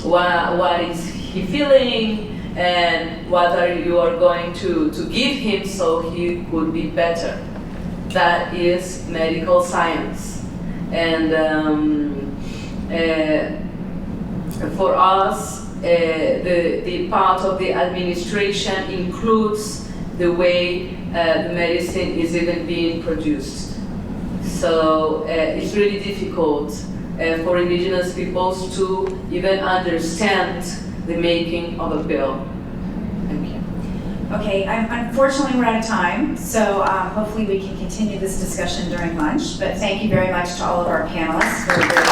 what is he feeling, and what you are going to give him so he could be better. That is medical science. And for us, the part of the administration includes the way the medicine is even being produced. So it's really difficult for indigenous peoples to even understand the making of a pill. Thank you. Okay, unfortunately we're out of time, so hopefully we can continue this discussion during lunch, but thank you very much to all of our panelists for their